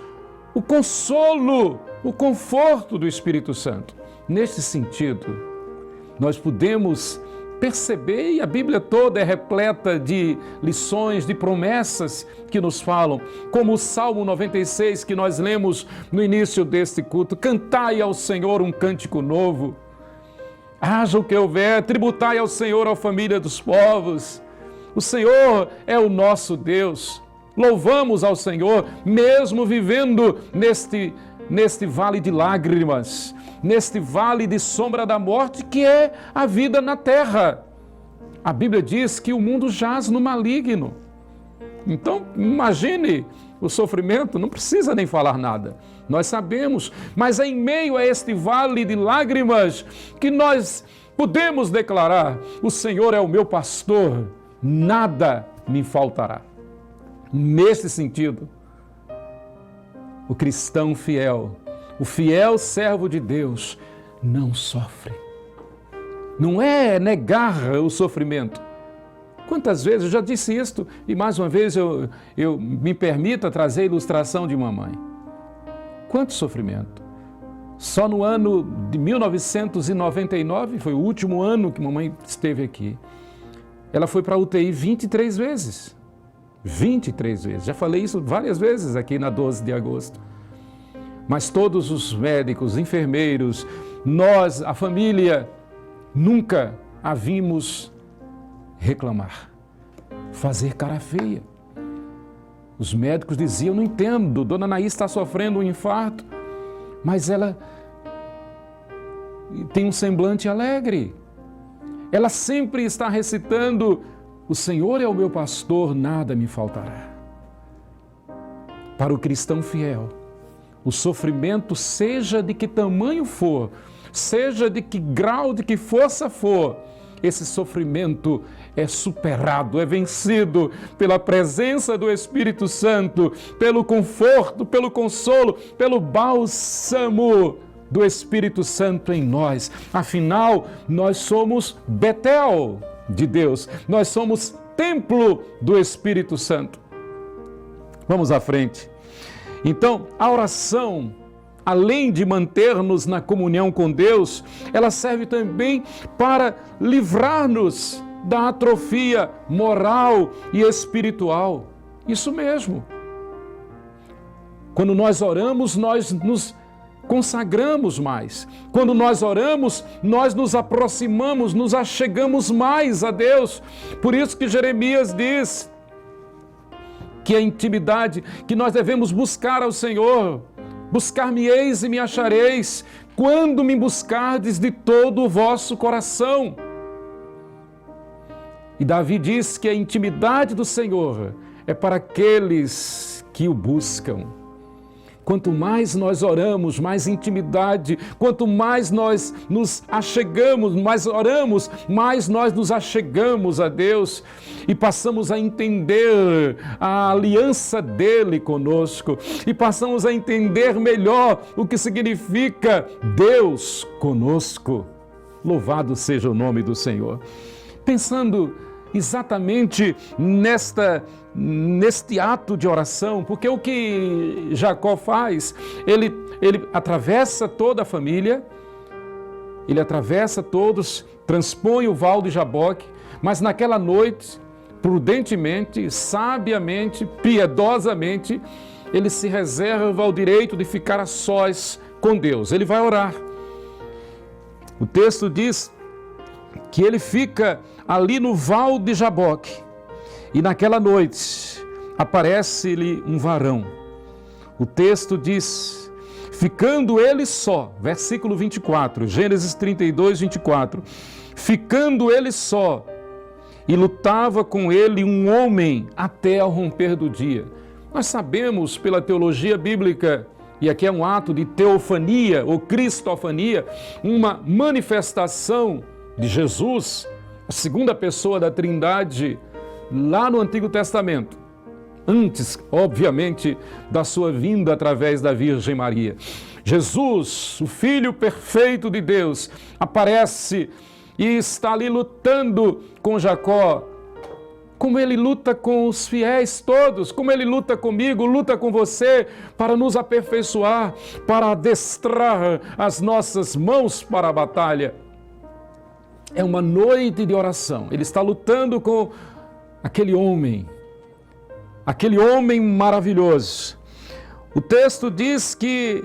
o consolo, o conforto do Espírito Santo. Neste sentido, nós podemos perceber, e a Bíblia toda é repleta de lições, de promessas que nos falam, como o Salmo 96 que nós lemos no início deste culto: cantai ao Senhor um cântico novo, haja o que houver, tributai ao Senhor, a família dos povos. O Senhor é o nosso Deus, louvamos ao Senhor, mesmo vivendo neste vale de lágrimas, neste vale de sombra da morte, que é a vida na terra. A Bíblia diz que o mundo jaz no maligno. Então, imagine o sofrimento, não precisa nem falar nada. Nós sabemos, mas é em meio a este vale de lágrimas que nós podemos declarar: o Senhor é o meu pastor, nada me faltará. Neste sentido, o cristão fiel, o fiel servo de Deus, não sofre. Não é negar o sofrimento. Quantas vezes, eu já disse isto, e mais uma vez eu me permita trazer a ilustração de mamãe. Quanto sofrimento. Só no ano de 1999, foi o último ano que mamãe esteve aqui, ela foi para a UTI 23 vezes. 23 vezes. Já falei isso várias vezes aqui na 12 de agosto. Mas todos os médicos, enfermeiros, nós, a família, nunca a vimos reclamar, fazer cara feia. Os médicos diziam: não entendo, Dona Anaí está sofrendo um infarto, mas ela tem um semblante alegre. Ela sempre está recitando: o Senhor é o meu pastor, nada me faltará. Para o cristão fiel, o sofrimento, seja de que tamanho for, seja de que grau, de que força for, esse sofrimento é superado, é vencido pela presença do Espírito Santo, pelo conforto, pelo consolo, pelo bálsamo do Espírito Santo em nós. Afinal, nós somos Betel de Deus, nós somos templo do Espírito Santo. Vamos à frente. Então, a oração além de manter-nos na comunhão com Deus, ela serve também para livrar-nos da atrofia moral e espiritual. Isso mesmo. Quando nós oramos, nós nos consagramos mais. Quando nós oramos, nós nos aproximamos, nos achegamos mais a Deus. Por isso que Jeremias diz que a intimidade, que nós devemos buscar ao Senhor. Buscar-me-eis e me achareis, quando me buscardes de todo o vosso coração. E Davi diz que a intimidade do Senhor é para aqueles que o buscam. Quanto mais nós oramos, mais intimidade, quanto mais nós nos achegamos, mais oramos, mais nós nos achegamos a Deus e passamos a entender a aliança dele conosco e passamos a entender melhor o que significa Deus conosco. Louvado seja o nome do Senhor. Pensando exatamente neste ato de oração, porque o que Jacó faz, ele atravessa toda a família, ele atravessa todos, transpõe o val de Jaboque, mas naquela noite, prudentemente, sabiamente, piedosamente, ele se reserva o direito de ficar a sós com Deus. Ele vai orar. O texto diz que ele fica ali no val de Jaboque, e naquela noite aparece-lhe um varão. O texto diz, ficando ele só, versículo 24, Gênesis 32, 24, ficando ele só, e lutava com ele um homem até ao romper do dia. Nós sabemos pela teologia bíblica, e aqui é um ato de teofania ou cristofania, uma manifestação de Jesus, a segunda pessoa da Trindade, lá no Antigo Testamento, antes, obviamente, da sua vinda através da Virgem Maria. Jesus, o Filho perfeito de Deus, aparece e está ali lutando com Jacó, como ele luta com os fiéis todos, como ele luta comigo, luta com você, para nos aperfeiçoar, para adestrar as nossas mãos para a batalha. É uma noite de oração. Ele está lutando com aquele homem maravilhoso. O texto diz que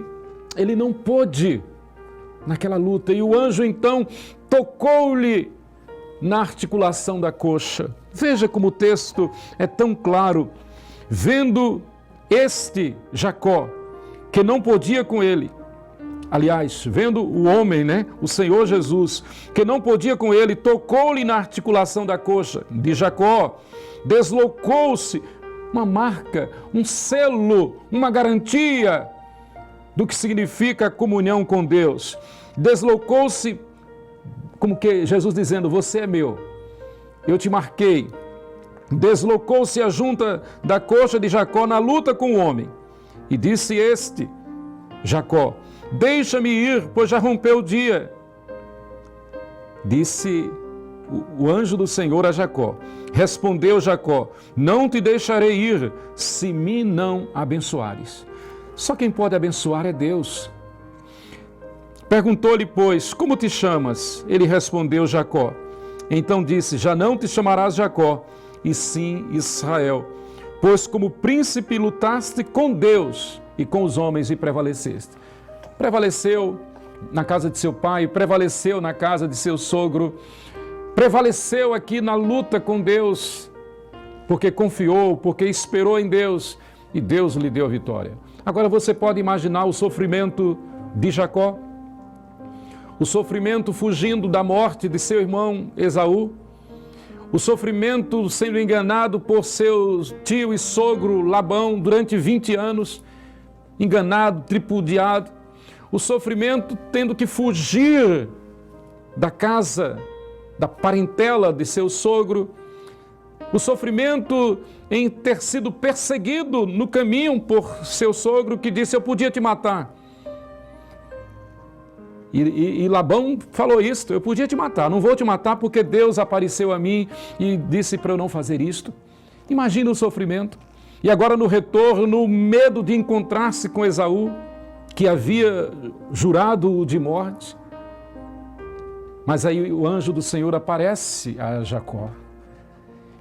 ele não pôde naquela luta, e o anjo então tocou-lhe na articulação da coxa. Veja como o texto é tão claro. Vendo este Jacó, que não podia com ele, aliás, vendo o homem, o Senhor Jesus, que não podia com ele, tocou-lhe na articulação da coxa de Jacó, deslocou-se, uma marca, um selo, uma garantia do que significa a comunhão com Deus. Deslocou-se, como que Jesus dizendo, você é meu, eu te marquei. Deslocou-se a junta da coxa de Jacó na luta com o homem. E disse este, Jacó, deixa-me ir, pois já rompeu o dia. Disse o anjo do Senhor a Jacó. Respondeu Jacó, não te deixarei ir, se me não abençoares. Só quem pode abençoar é Deus. Perguntou-lhe, pois, como te chamas? Ele respondeu, Jacó. Então disse, já não te chamarás Jacó, e sim Israel, pois como príncipe lutaste com Deus e com os homens e prevaleceste. Prevaleceu na casa de seu pai, prevaleceu na casa de seu sogro, prevaleceu aqui na luta com Deus, porque confiou, porque esperou em Deus, e Deus lhe deu a vitória. Agora você pode imaginar o sofrimento de Jacó, o sofrimento fugindo da morte de seu irmão Esaú, o sofrimento sendo enganado por seu tio e sogro Labão durante 20 anos, enganado, tripudiado, o sofrimento tendo que fugir da casa, da parentela de seu sogro, o sofrimento em ter sido perseguido no caminho por seu sogro, que disse, eu podia te matar. E Labão falou isso, eu podia te matar, não vou te matar porque Deus apareceu a mim e disse para eu não fazer isto. Imagina o sofrimento. E agora no retorno, o medo de encontrar-se com Esaú, que havia jurado de morte. Mas aí o anjo do Senhor aparece a Jacó.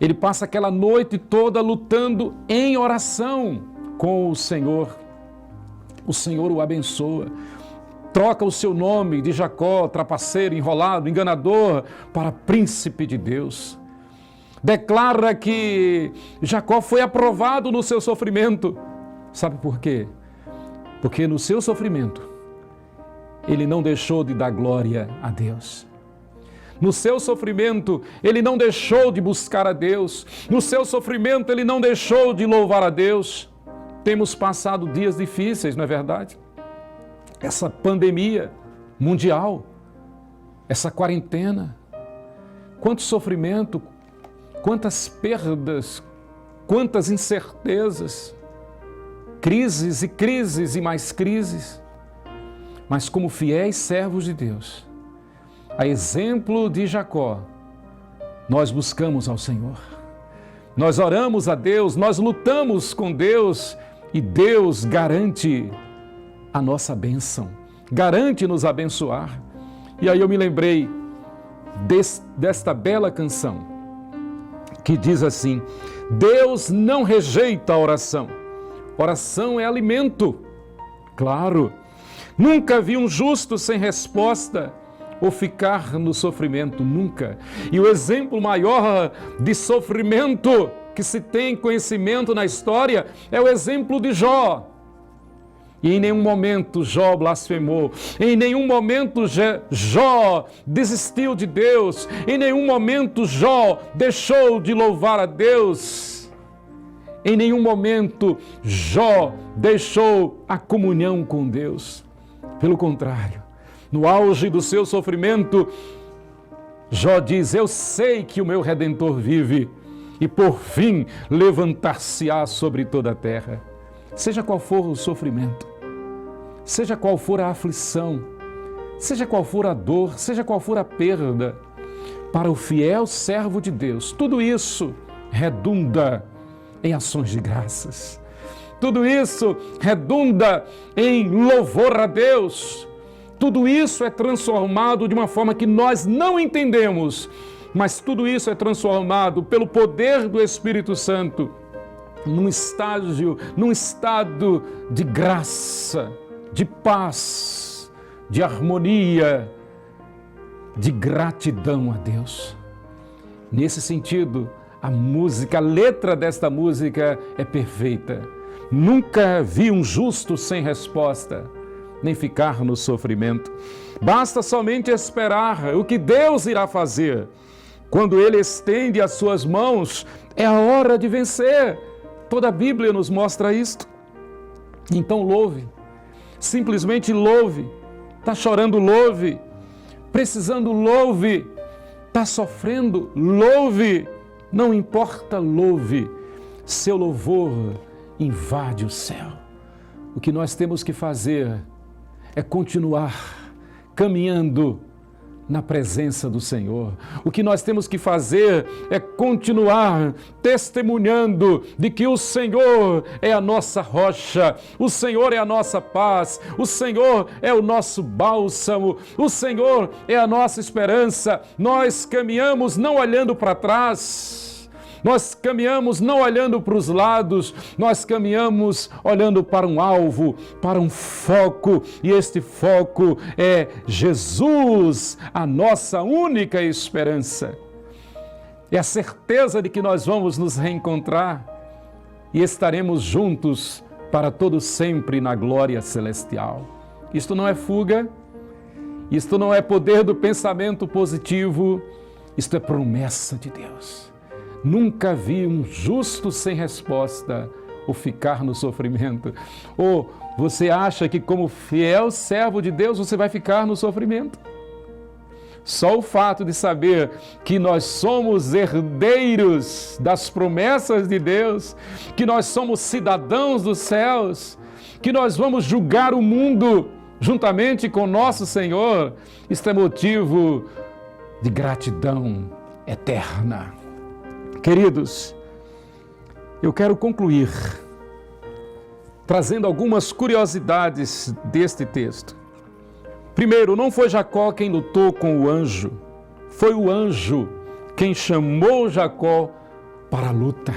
Ele passa aquela noite toda lutando em oração com o Senhor. O Senhor o abençoa. Troca o seu nome de Jacó, trapaceiro, enrolado, enganador, para príncipe de Deus. Declara que Jacó foi aprovado no seu sofrimento. Sabe por quê? Porque no seu sofrimento, ele não deixou de dar glória a Deus. No seu sofrimento, ele não deixou de buscar a Deus. No seu sofrimento, ele não deixou de louvar a Deus. Temos passado dias difíceis, não é verdade? Essa pandemia mundial, essa quarentena, quanto sofrimento, quantas perdas, quantas incertezas, crises e mais crises. Mas como fiéis servos de Deus, a exemplo de Jacó, nós buscamos ao Senhor. Nós oramos a Deus, nós lutamos com Deus e Deus garante a nossa bênção, garante nos abençoar. E aí eu me lembrei desta bela canção que diz assim: Deus não rejeita a oração. Oração é alimento. Claro, nunca vi um justo sem resposta ou ficar no sofrimento, nunca. E o exemplo maior de sofrimento que se tem conhecimento na história é o exemplo de Jó. E em nenhum momento Jó blasfemou, em nenhum momento Jó desistiu de Deus, em nenhum momento Jó deixou de louvar a Deus, em nenhum momento Jó deixou a comunhão com Deus. Pelo contrário, no auge do seu sofrimento, Jó diz: eu sei que o meu Redentor vive e por fim levantar-se-á sobre toda a terra. Seja qual for o sofrimento, seja qual for a aflição, seja qual for a dor, seja qual for a perda, para o fiel servo de Deus, tudo isso redunda em ações de graças. Tudo isso redunda em louvor a Deus. Tudo isso é transformado de uma forma que nós não entendemos, mas tudo isso é transformado pelo poder do Espírito Santo num estado de graça, de paz, de harmonia, de gratidão a Deus. Nesse sentido, a letra desta música é perfeita. Nunca vi um justo sem resposta, nem ficar no sofrimento. Basta somente esperar o que Deus irá fazer. Quando Ele estende as suas mãos, é a hora de vencer. Toda a Bíblia nos mostra isto. Então louve, simplesmente louve. Está chorando, louve. Precisando, louve. Está sofrendo, louve. Não importa, louve. Seu louvor invade o céu. O que nós temos que fazer é continuar caminhando na presença do Senhor. O que nós temos que fazer é continuar testemunhando de que o Senhor é a nossa rocha, o Senhor é a nossa paz, o Senhor é o nosso bálsamo, o Senhor é a nossa esperança. Nós caminhamos não olhando para trás, nós caminhamos não olhando para os lados, nós caminhamos olhando para um alvo, para um foco, e este foco é Jesus, a nossa única esperança. É a certeza de que nós vamos nos reencontrar e estaremos juntos para todo sempre na glória celestial. Isto não é fuga, isto não é poder do pensamento positivo, isto é promessa de Deus. Nunca vi um justo sem resposta ou ficar no sofrimento. Ou você acha que como fiel servo de Deus você vai ficar no sofrimento? Só o fato de saber que nós somos herdeiros das promessas de Deus, que nós somos cidadãos dos céus, que nós vamos julgar o mundo juntamente com nosso Senhor, isto é motivo de gratidão eterna. Queridos, eu quero concluir trazendo algumas curiosidades deste texto. Primeiro, não foi Jacó quem lutou com o anjo, foi o anjo quem chamou Jacó para a luta.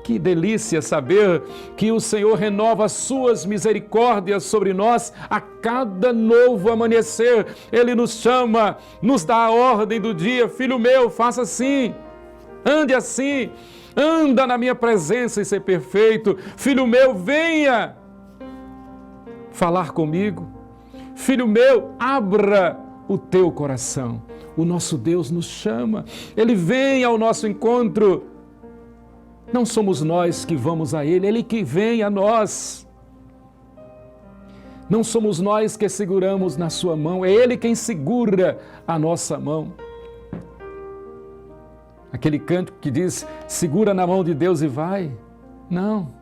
Que delícia saber que o Senhor renova as suas misericórdias sobre nós a cada novo amanhecer. Ele nos chama, nos dá a ordem do dia: filho meu, faça assim, ande assim, anda na minha presença e ser perfeito. Filho meu, venha falar comigo. Filho meu, abra o teu coração. O nosso Deus nos chama, Ele vem ao nosso encontro. Não somos nós que vamos a Ele, Ele que vem a nós. Não somos nós que seguramos na sua mão, é Ele quem segura a nossa mão. Aquele canto que diz, segura na mão de Deus e vai. Não,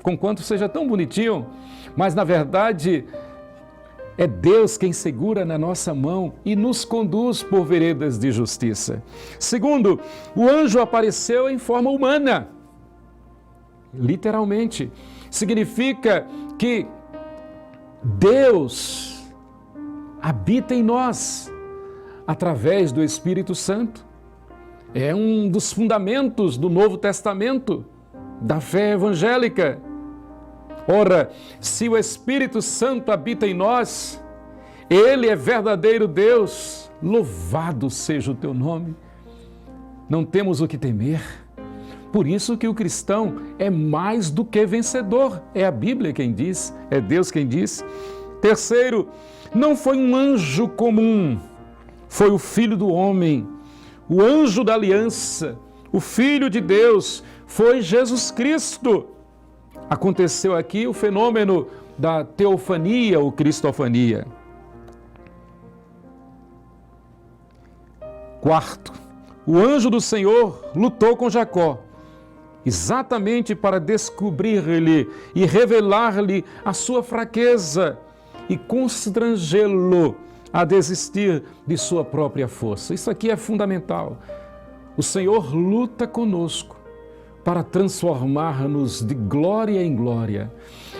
conquanto seja tão bonitinho, mas na verdade é Deus quem segura na nossa mão e nos conduz por veredas de justiça. Segundo, o anjo apareceu em forma humana. Literalmente. Significa que Deus habita em nós através do Espírito Santo. É um dos fundamentos do Novo Testamento, da fé evangélica. Ora, se o Espírito Santo habita em nós, Ele é verdadeiro Deus, louvado seja o teu nome. Não temos o que temer. Por isso que o cristão é mais do que vencedor. É a Bíblia quem diz, é Deus quem diz. Terceiro, não foi um anjo comum, foi o Filho do homem, o anjo da aliança, o Filho de Deus, foi Jesus Cristo. Aconteceu aqui o fenômeno da teofania ou cristofania. Quarto, o anjo do Senhor lutou com Jacó, exatamente para descobrir-lhe e revelar-lhe a sua fraqueza e constrangê-lo a desistir de sua própria força. Isso aqui é fundamental. O Senhor luta conosco para transformar-nos de glória em glória.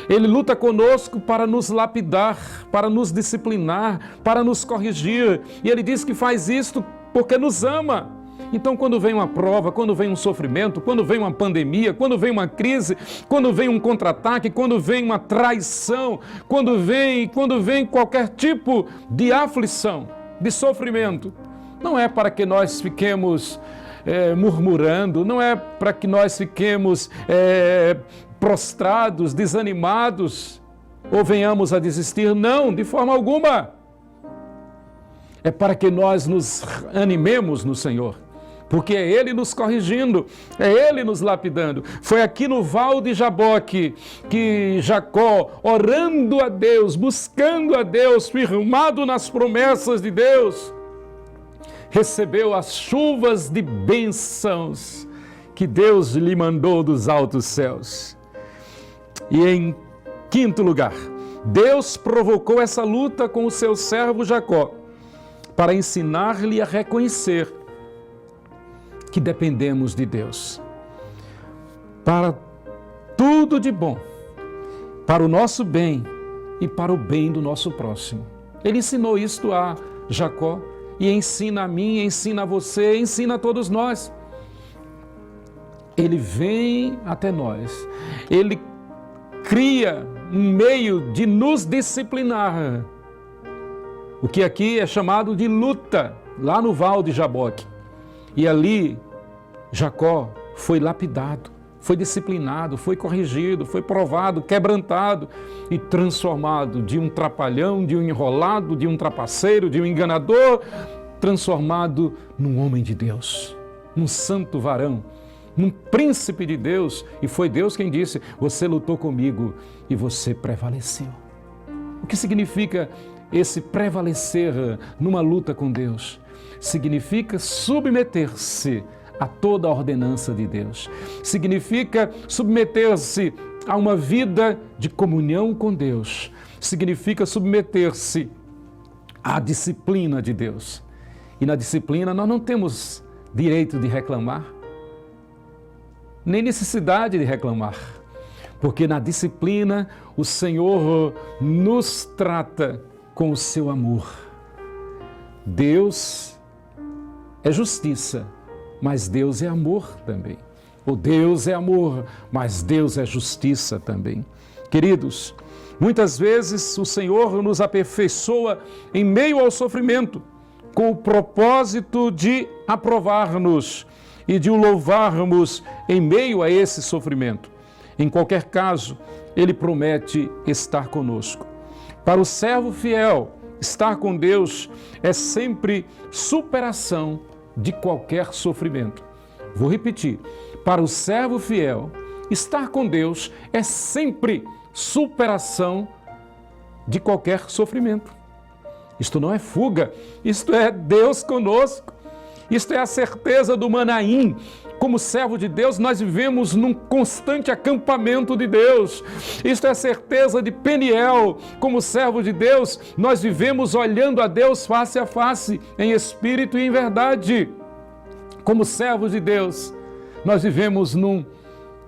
Ele luta conosco para nos lapidar, para nos disciplinar, para nos corrigir. E Ele diz que faz isto porque nos ama. Então, quando vem uma prova, quando vem um sofrimento, quando vem uma pandemia, quando vem uma crise, quando vem um contra-ataque, quando vem uma traição, quando vem qualquer tipo de aflição, de sofrimento, não é para que nós fiquemos murmurando, não é para que nós fiquemos prostrados, desanimados ou venhamos a desistir, não, de forma alguma. É para que nós nos animemos no Senhor, porque é Ele nos corrigindo, é Ele nos lapidando. Foi aqui no Val de Jaboque que Jacó, orando a Deus, buscando a Deus, firmado nas promessas de Deus, recebeu as chuvas de bênçãos que Deus lhe mandou dos altos céus. E em quinto lugar, Deus provocou essa luta com o seu servo Jacó para ensinar-lhe a reconhecer que dependemos de Deus para tudo de bom, para o nosso bem e para o bem do nosso próximo. Ele ensinou isto a Jacó e ensina a mim, ensina a você, ensina a todos nós. Ele vem até nós, Ele cria um meio de nos disciplinar, o que aqui é chamado de luta, lá no Val de Jaboque. E ali, Jacó foi lapidado, foi disciplinado, foi corrigido, foi provado, quebrantado e transformado de um trapalhão, de um enrolado, de um trapaceiro, de um enganador, transformado num homem de Deus, num santo varão, num príncipe de Deus. E foi Deus quem disse: você lutou comigo e você prevaleceu. O que significa esse prevalecer numa luta com Deus? Significa submeter-se a toda a ordenança de Deus. Significa submeter-se a uma vida de comunhão com Deus. Significa submeter-se à disciplina de Deus. E na disciplina nós não temos direito de reclamar, nem necessidade de reclamar, porque na disciplina o Senhor nos trata com o seu amor. Deus é justiça, mas Deus é amor também. O Deus é amor, mas Deus é justiça também. Queridos, muitas vezes o Senhor nos aperfeiçoa em meio ao sofrimento, com o propósito de aprovar-nos e de o louvarmos em meio a esse sofrimento. Em qualquer caso, Ele promete estar conosco. Para o servo fiel, estar com Deus é sempre superação de qualquer sofrimento. Vou repetir, para o servo fiel, estar com Deus é sempre superação de qualquer sofrimento. Isto não é fuga, isto é Deus conosco. Isto é a certeza do Manaim. Como servo de Deus, nós vivemos num constante acampamento de Deus. Isto é a certeza de Peniel. Como servo de Deus, nós vivemos olhando a Deus face a face, em espírito e em verdade. Como servos de Deus, nós vivemos num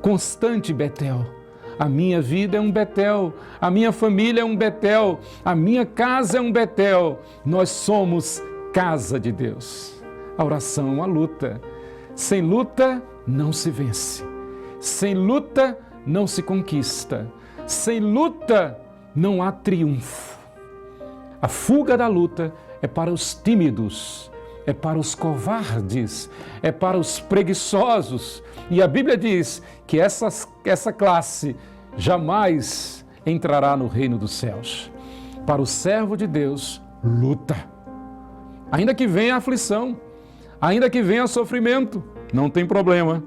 constante Betel. A minha vida é um Betel, a minha família é um Betel, a minha casa é um Betel. Nós somos casa de Deus. A oração é uma luta. Sem luta, não se vence. Sem luta, não se conquista. Sem luta, não há triunfo. A fuga da luta é para os tímidos, é para os covardes, é para os preguiçosos. E a Bíblia diz que essa classe jamais entrará no reino dos céus. Para o servo de Deus, luta. Ainda que venha a aflição, ainda que venha sofrimento, não tem problema.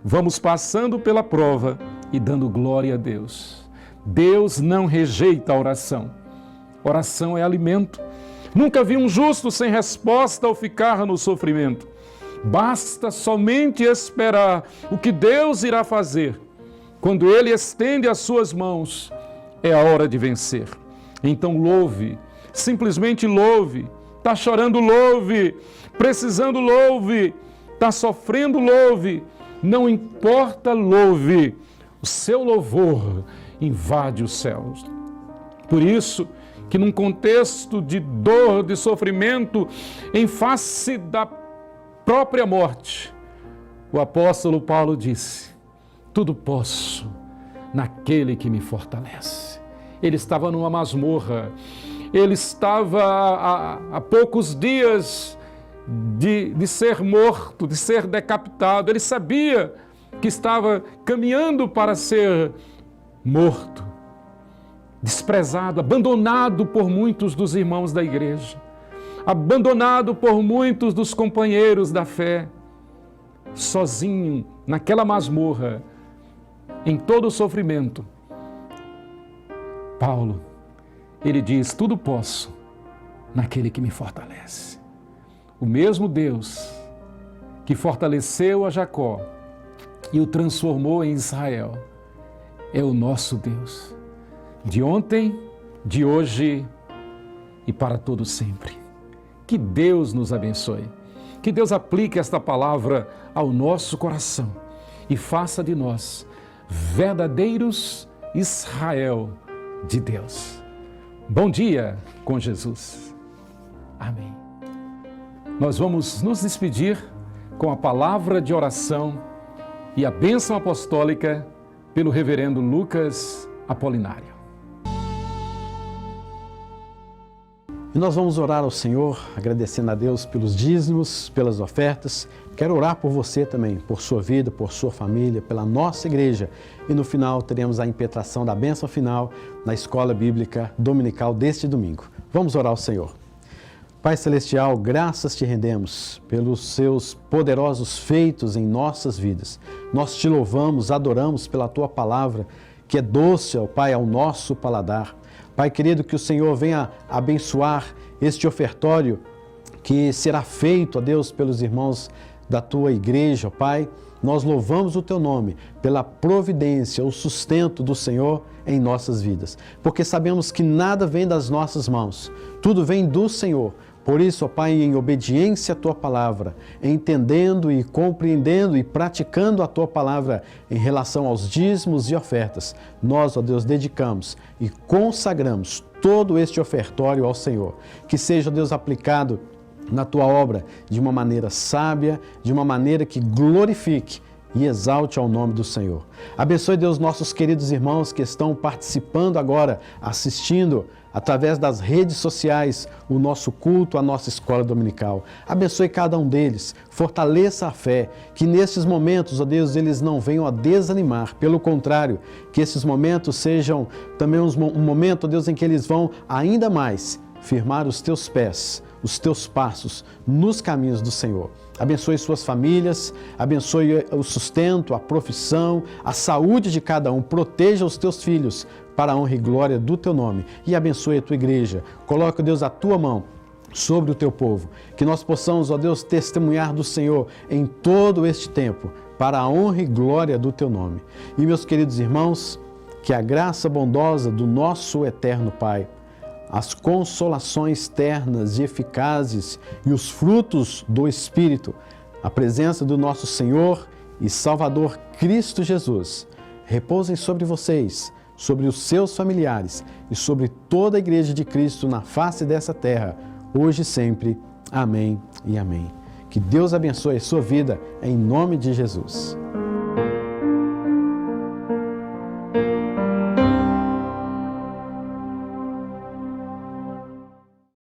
Vamos passando pela prova e dando glória a Deus. Deus não rejeita a oração. Oração é alimento. Nunca vi um justo sem resposta ao ficar no sofrimento. Basta somente esperar o que Deus irá fazer. Quando Ele estende as suas mãos, é a hora de vencer. Então louve, simplesmente louve. Está chorando, louve. Precisando, louve. Está sofrendo, louve. Não importa, louve. O seu louvor invade os céus. Por isso que num contexto de dor, de sofrimento, em face da própria morte, o apóstolo Paulo disse: tudo posso naquele que me fortalece. Ele estava numa masmorra, ele estava há poucos dias de ser morto, de ser decapitado. Ele sabia que estava caminhando para ser morto, desprezado, abandonado por muitos dos irmãos da igreja, abandonado por muitos dos companheiros da fé, sozinho naquela masmorra, em todo o sofrimento. Paulo, ele diz: tudo posso naquele que me fortalece. O mesmo Deus que fortaleceu a Jacó e o transformou em Israel é o nosso Deus, de ontem, de hoje e para todo sempre. Que Deus nos abençoe, que Deus aplique esta palavra ao nosso coração e faça de nós verdadeiros Israel de Deus. Bom dia com Jesus. Amém. Nós vamos nos despedir com a palavra de oração e a bênção apostólica pelo reverendo Lucas Apolinário. E nós vamos orar ao Senhor, agradecendo a Deus pelos dízimos, pelas ofertas. Quero orar por você também, por sua vida, por sua família, pela nossa igreja. E no final teremos a impetração da bênção final na Escola Bíblica Dominical deste domingo. Vamos orar ao Senhor. Pai Celestial, graças te rendemos pelos seus poderosos feitos em nossas vidas. Nós te louvamos, adoramos pela tua palavra, que é doce, ó Pai, ao nosso paladar. Pai querido, que o Senhor venha abençoar este ofertório que será feito, ó Deus, pelos irmãos da tua igreja, ó Pai. Nós louvamos o teu nome pela providência, o sustento do Senhor em nossas vidas, porque sabemos que nada vem das nossas mãos, tudo vem do Senhor. Por isso, ó Pai, em obediência à Tua palavra, entendendo e compreendendo e praticando a Tua palavra em relação aos dízimos e ofertas, nós, ó Deus, dedicamos e consagramos todo este ofertório ao Senhor. Que seja, ó Deus, aplicado na Tua obra de uma maneira sábia, de uma maneira que glorifique e exalte ao nome do Senhor. Abençoe, Deus, nossos queridos irmãos que estão participando agora, assistindo através das redes sociais o nosso culto, a nossa escola dominical. Abençoe cada um deles, fortaleça a fé, que nesses momentos, ó Deus, eles não venham a desanimar. Pelo contrário, que esses momentos sejam também um momento, ó Deus, em que eles vão ainda mais firmar os teus pés, os teus passos nos caminhos do Senhor. Abençoe suas famílias, abençoe o sustento, a profissão, a saúde de cada um. Proteja os teus filhos para a honra e glória do teu nome. E abençoe a tua igreja. Coloca, Deus, a tua mão sobre o teu povo. Que nós possamos, ó Deus, testemunhar do Senhor em todo este tempo, para a honra e glória do teu nome. E, meus queridos irmãos, que a graça bondosa do nosso eterno Pai, as consolações ternas e eficazes e os frutos do Espírito, a presença do nosso Senhor e Salvador Cristo Jesus, repousem sobre vocês, sobre os seus familiares e sobre toda a Igreja de Cristo na face dessa terra, hoje e sempre. Amém e amém. Que Deus abençoe a sua vida, em nome de Jesus.